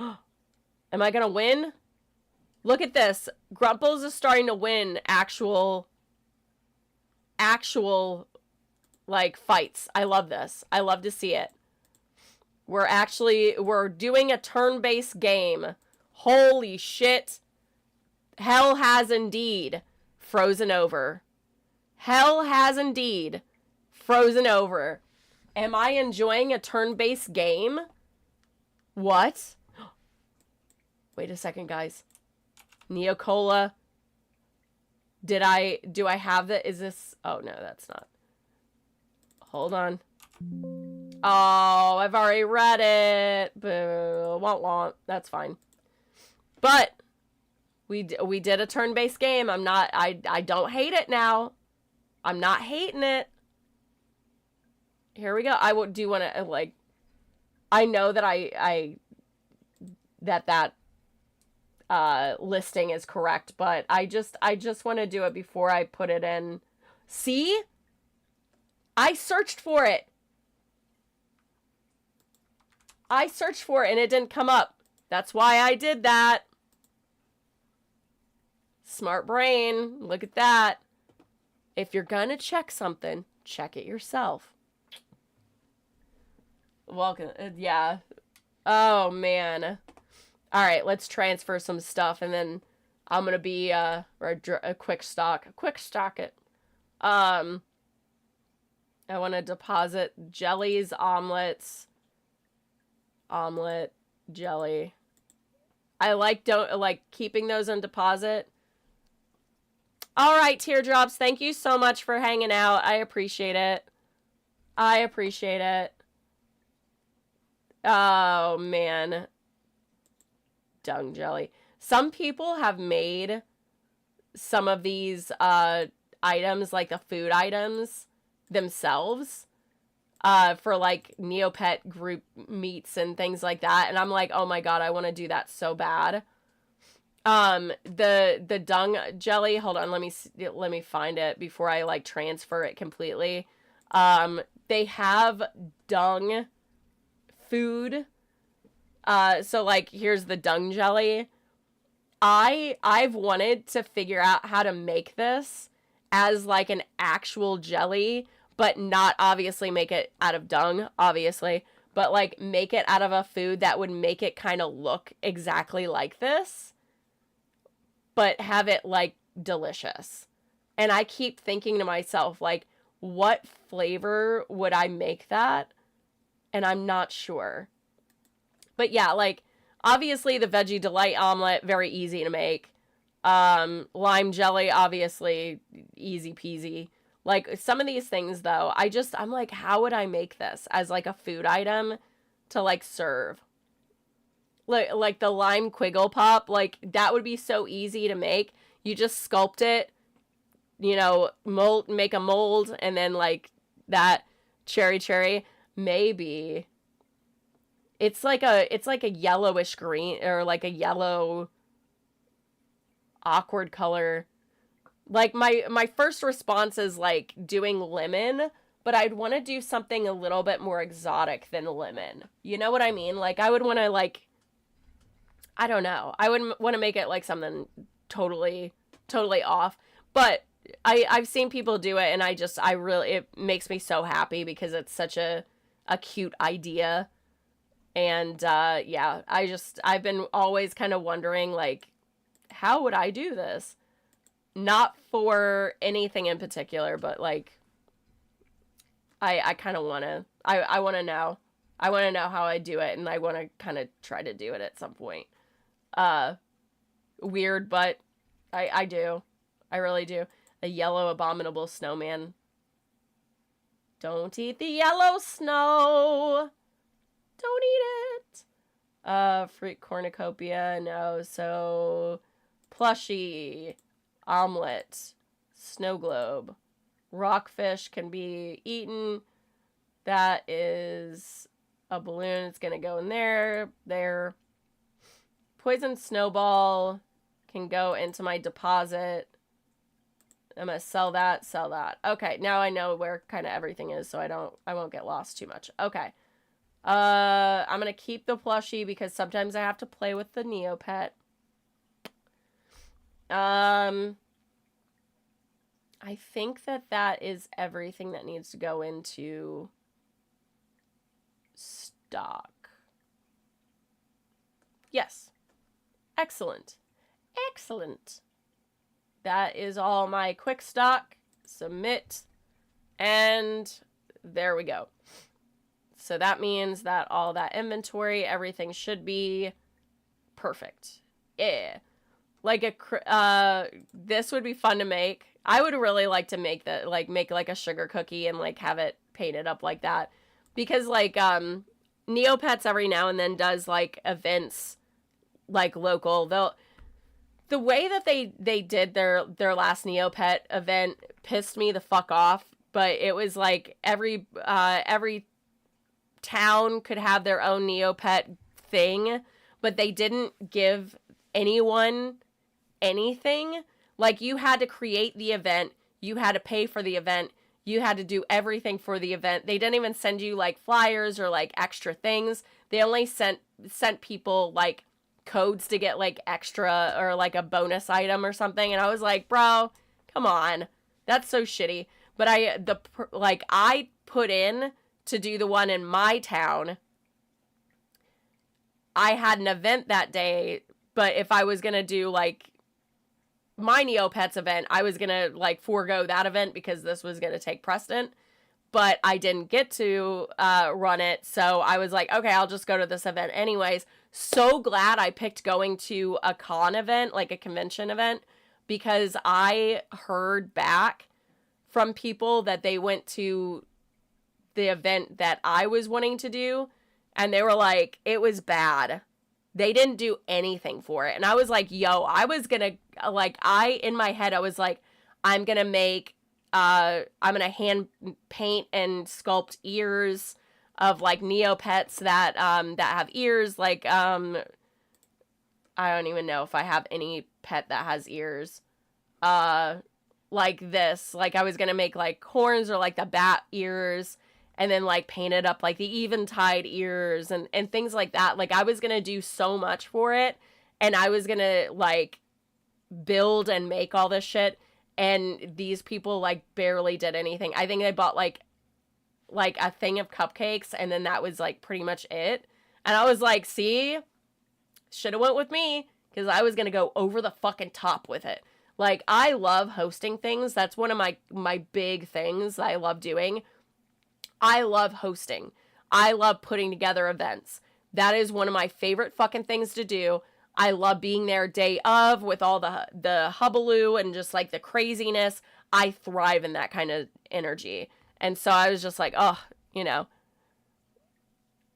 Speaker 1: Am I gonna win? Look at this. Grumples is starting to win actual, like, fights. I love this. I love to see it. We're doing a turn-based game. Holy shit. Hell has indeed frozen over. Hell has indeed frozen over. Am I enjoying a turn-based game? What? Wait a second, guys. Neocola. Do I have the, is this, oh no, that's not. Hold on. Oh, I've already read it. Boo. Want. That's fine. But we did a turn-based game. I don't hate it now. I'm not hating it. Here we go. I do want to, like, I know that that listing is correct, but I just want to do it before I put it in. See? I searched for it. I searched for it and it didn't come up. That's why I did that. Smart brain. Look at that. If you're gonna check something, check it yourself. Welcome. Yeah. Oh, man. All right, let's transfer some stuff, and then I'm gonna be a quick stock it. I want to deposit jellies, omelets, omelet, jelly. I don't like keeping those on deposit. All right, teardrops. Thank you so much for hanging out. I appreciate it. I appreciate it. Oh man. Dung jelly. Some people have made some of these items, like the food items, themselves for like Neopet group meets and things like that, and I'm like, oh my god, I want to do that so bad. The dung jelly, hold on, let me find it before I like transfer it completely. They have dung food. So like here's the dung jelly. I've wanted to figure out how to make this as like an actual jelly, but not obviously make it out of dung, obviously, but like make it out of a food that would make it kind of look exactly like this, but have it like delicious. And I keep thinking to myself, like, what flavor would I make that? And I'm not sure. But yeah, like, obviously the Veggie Delight omelet, very easy to make. Lime jelly, obviously, easy peasy. Like, some of these things, though, I'm like, how would I make this as, like, a food item to, like, serve? Like the lime Quiggle Pop, like, that would be so easy to make. You just sculpt it, you know, make a mold, and then, like, that cherry, maybe. It's like a yellowish green, or like a yellow awkward color. Like my first response is like doing lemon, but I'd want to do something a little bit more exotic than lemon. You know what I mean? Like I would want to like, I don't know. I would want to make it like something totally off. But I've seen people do it, and it makes me so happy because it's such a cute idea. And, yeah, I've been always kind of wondering, like, how would I do this? Not for anything in particular, but, like, I kind of want to, I want to know. I want to know how I do it, and I want to kind of try to do it at some point. Weird, but I do. I really do. A yellow abominable snowman. Don't eat the yellow snow. Don't eat it. Fruit cornucopia, no. So, plushie, omelet, snow globe, rockfish can be eaten. That is a balloon. It's gonna go in there. There. Poison snowball can go into my deposit. I'm gonna sell that, sell that. Okay, now I know where kind of everything is, so I won't get lost too much. Okay. I'm gonna keep the plushie because sometimes I have to play with the Neopet. I think that is everything that needs to go into stock. Yes. Excellent. Excellent. That is all my quick stock. Submit. And there we go. So that means that all that inventory, everything should be perfect. Yeah. Like this would be fun to make. I would really like to make that, like, make like a sugar cookie and like have it painted up like that. Because like, Neopets every now and then does like events like local. The way that they did their last Neopet event pissed me the fuck off, but it was like every town could have their own Neopet thing, but they didn't give anyone anything. Like, you had to create the event, you had to pay for the event, you had to do everything for the event. They didn't even send you like flyers or like extra things. They only sent people like codes to get like extra or like a bonus item or something. And I was like, bro, come on, that's so shitty. But I put in to do the one in my town. I had an event that day, but if I was gonna do like my Neopets event, I was gonna like forego that event because this was gonna take precedent. But I didn't get to run it, so I was like, okay, I'll just go to this event anyways. So glad I picked going to a con event, like a convention event, because I heard back from people that they went to the event that I was wanting to do, and they were like, it was bad. They didn't do anything for it. And I was like, yo, I was gonna, like, in my head, I was like, I'm gonna make, I'm gonna hand paint and sculpt ears of, like, Neopets that have ears, like, I don't even know if I have any pet that has ears, like this. Like, I was gonna make, like, horns or, like, the bat ears, and then, like, paint it up like the Eventide ears and things like that. Like, I was gonna do so much for it, and I was gonna, like, build and make all this shit, and these people, like, barely did anything. I think they bought, like a thing of cupcakes, and then that was, like, pretty much it. And I was like, see? Should've went with me, because I was gonna go over the fucking top with it. Like, I love hosting things. That's one of my big things I love doing. I love hosting. I love putting together events. That is one of my favorite fucking things to do. I love being there day of with all the hubbub and just like the craziness. I thrive in that kind of energy. And so I was just like, oh, you know,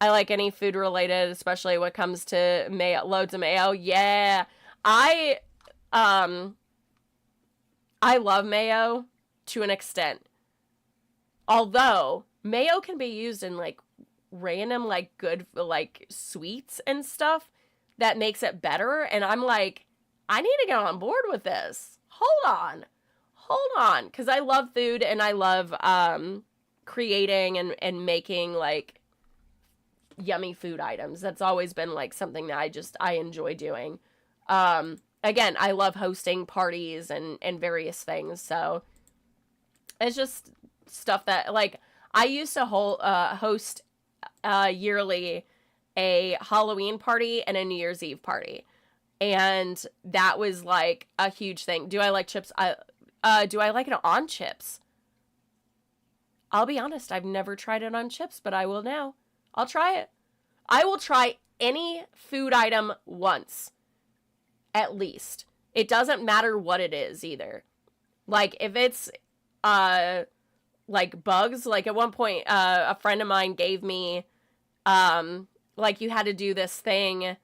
Speaker 1: I like any food related, especially when it comes to mayo, loads of mayo. Yeah. I love mayo to an extent. Although mayo can be used in like random, like, good, like, sweets and stuff that makes it better. And I'm like, I need to get on board with this. Hold on. Because I love food, and I love creating and making, like, yummy food items. That's always been, like, something that I enjoy doing. Again, I love hosting parties and various things. So it's just stuff that, like, I used to host yearly a Halloween party and a New Year's Eve party. And that was, like, a huge thing. Do I like chips? Do I like it on chips? I'll be honest, I've never tried it on chips, but I will now. I'll try it. I will try any food item once. At least. It doesn't matter what it is, either. Like, if it's, like, bugs, like, at one point, a friend of mine gave me, like, you had to do this thing,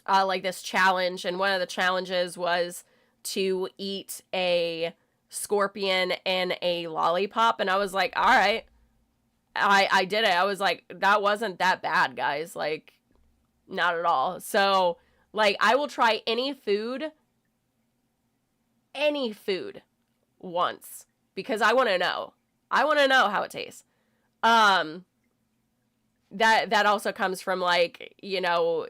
Speaker 1: like, this challenge, and one of the challenges was to eat a scorpion and a lollipop, and I was like, all right, I did it. I was like, that wasn't that bad, guys, like, not at all. So, like, I will try any food once because I want to know. I want to know how it tastes. That also comes from, like, you know,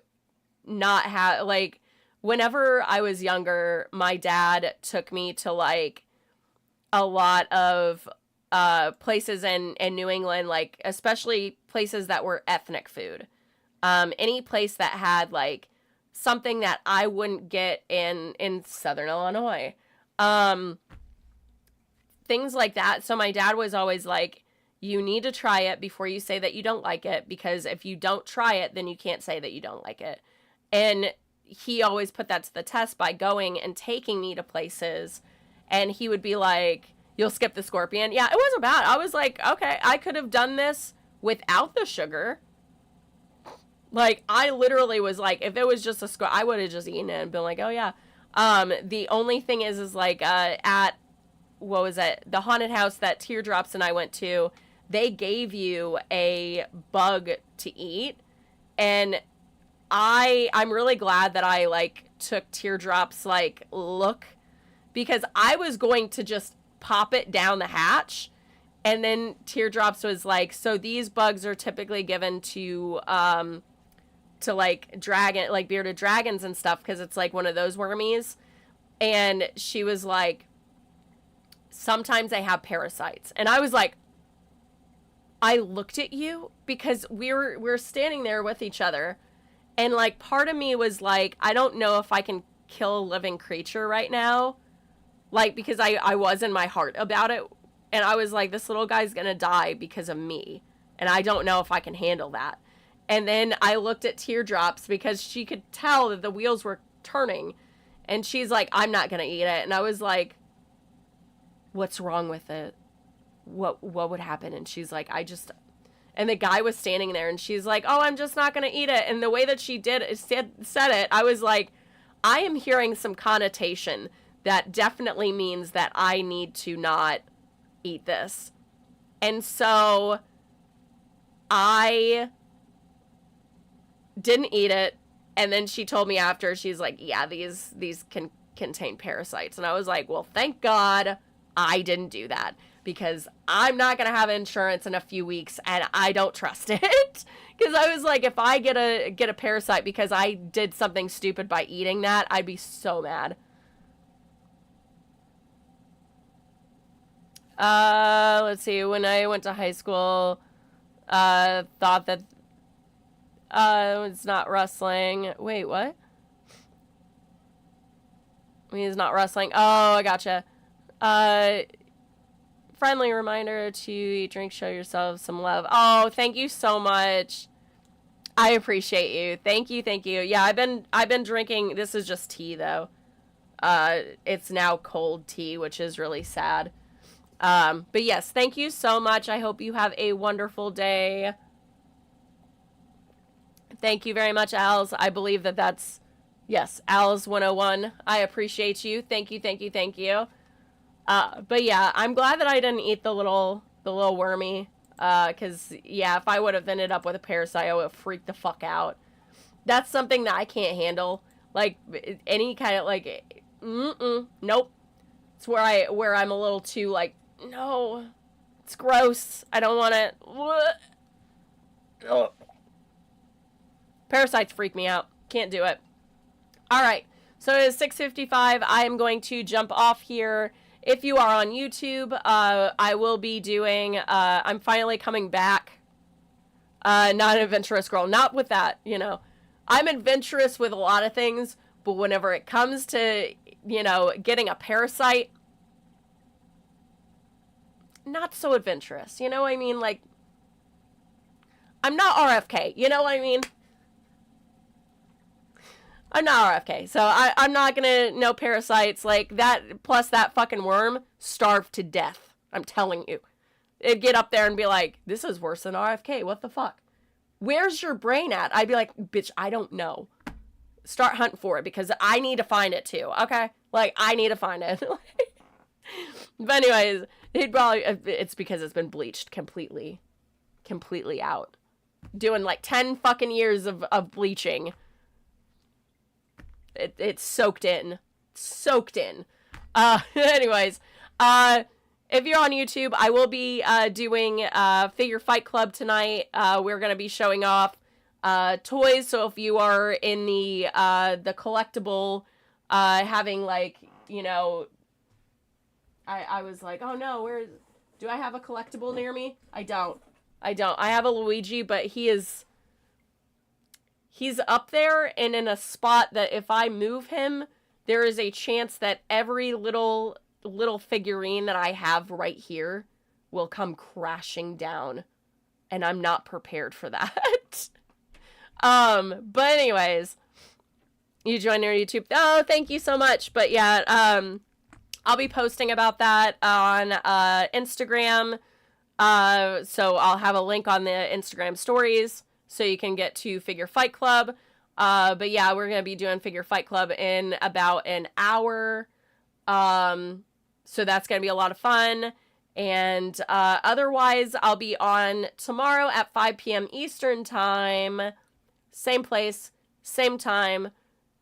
Speaker 1: not like, whenever I was younger, my dad took me to, like, a lot of places in New England, like, especially places that were ethnic food. Any place that had, like, something that I wouldn't get in Southern Illinois. Things like that. So my dad was always like, you need to try it before you say that you don't like it, because if you don't try it, then you can't say that you don't like it. And he always put that to the test by going and taking me to places, and he would be like, you'll skip the scorpion. Yeah, it wasn't bad. I was like, okay, I could have done this without the sugar. Like, I literally was like, if it was just a scorpion, I would have just eaten it and been like, oh yeah. The only thing is like, at, what was it? The haunted house that Teardrops and I went to, they gave you a bug to eat, and I'm really glad that I, like, took Teardrops, like, look, because I was going to just pop it down the hatch, and then Teardrops was like, so these bugs are typically given to like, dragon, like, bearded dragons and stuff, because it's, like, one of those wormies, and she was like, sometimes they have parasites, and I was like, I looked at you, because we're standing there with each other, and, like, part of me was like, I don't know if I can kill a living creature right now, like, because I was in my heart about it, and I was like, this little guy's gonna die because of me, and I don't know if I can handle that. And then I looked at Teardrops, because she could tell that the wheels were turning, and she's like, I'm not gonna eat it, and I was like, what's wrong with it? What would happen? And she's like, and the guy was standing there, and she's like, oh, I'm just not going to eat it. And the way that she said it, I was like, I am hearing some connotation that definitely means that I need to not eat this. And so I didn't eat it. And then she told me after, she's like, yeah, these can contain parasites. And I was like, well, thank God I didn't do that, because I'm not going to have insurance in a few weeks, and I don't trust it. Because I was like, if I get a parasite because I did something stupid by eating that, I'd be so mad. Let's see. When I went to high school, thought that it's not wrestling. Wait, what? I mean, it's not wrestling. Oh, I gotcha. Friendly reminder to eat, drink, show yourself some love. Oh, thank you so much. I appreciate you. Thank you, thank you. Yeah, I've been drinking. This is just tea though. It's now cold tea, which is really sad. But yes, thank you so much. I hope you have a wonderful day. Thank you very much, Als. I believe that's yes, Als 101. I appreciate you. Thank you, thank you, thank you. But yeah, I'm glad that I didn't eat the little wormy, cause yeah, if I would have ended up with a parasite, I would have freaked the fuck out. That's something that I can't handle. Like, any kind of, like, nope. It's where I'm a little too, like, no, it's gross. I don't want it. Ugh. Parasites freak me out. Can't do it. Alright, so it is 6:55. I am going to jump off here. If you are on YouTube, I will be doing, I'm finally coming back. Not an adventurous girl. Not with that, you know. I'm adventurous with a lot of things, but whenever it comes to, you know, getting a parasite, not so adventurous. You know what I mean? Like, I'm not RFK. You know what I mean? I'm not RFK, so I'm not gonna, no parasites, like, that, plus that fucking worm, starved to death, I'm telling you. It'd get up there and be like, this is worse than RFK, what the fuck? Where's your brain at? I'd be like, bitch, I don't know. Start hunting for it, because I need to find it too, okay? Like, I need to find it. But anyways, it's because it's been bleached completely out. Doing like 10 fucking years of bleaching. It's soaked in. Anyways, If you're on YouTube, I will be doing Figure Fight Club tonight. We're going to be showing off toys. So if you are in the collectible, having like, you know, I was like, oh no, do I have a collectible near me? I don't. I have a Luigi, but he's up there and in a spot that if I move him, there is a chance that every little figurine that I have right here will come crashing down, and I'm not prepared for that. But anyways, you joined our YouTube. Oh, thank you so much. But yeah, I'll be posting about that on Instagram. So I'll have a link on the Instagram stories so you can get to Figure Fight Club. But yeah, we're going to be doing Figure Fight Club in about an hour. So that's going to be a lot of fun. And otherwise, I'll be on tomorrow at 5 p.m. Eastern Time. Same place, same time.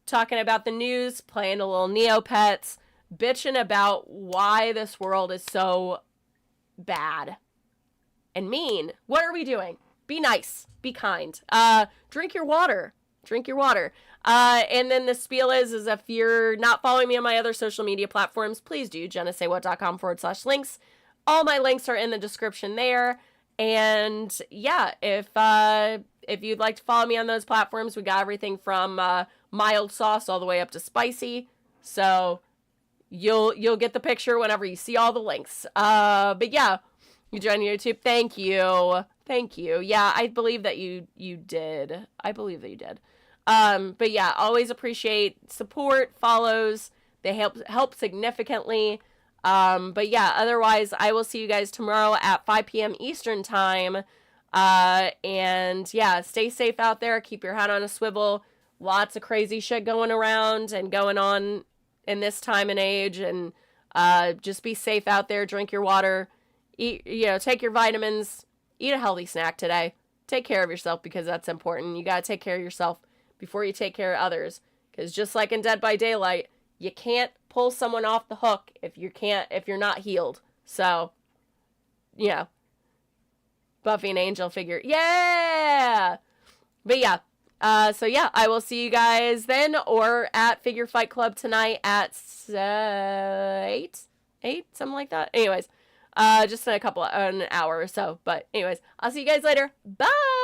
Speaker 1: Talking about the news, playing a little Neopets, bitching about why this world is so bad and mean. What are we doing? Be nice. Be kind. Drink your water. Drink your water. And then the spiel is if you're not following me on my other social media platforms, please do. JennaSayWhat.com/links. All my links are in the description there. And yeah, if you'd like to follow me on those platforms, we got everything from mild sauce all the way up to spicy. So you'll get the picture whenever you see all the links. But yeah, you joined YouTube. Thank you. Thank you. Yeah, I believe that you did. I believe that you did. But yeah, always appreciate support, follows. They help significantly. But yeah, otherwise, I will see you guys tomorrow at 5 p.m. Eastern Time. And yeah, stay safe out there. Keep your head on a swivel. Lots of crazy shit going around and going on in this time and age. And just be safe out there. Drink your water. Eat, take your vitamins. Eat a healthy snack today. Take care of yourself because that's important. You got to take care of yourself before you take care of others. Because just like in Dead by Daylight, you can't pull someone off the hook if you're not healed. So, yeah. Buffy and Angel figure. Yeah! But yeah. So yeah, I will see you guys then or at Figure Fight Club tonight at 8? Something like that. Anyways, just in an hour or so. But anyways, I'll see you guys later. Bye!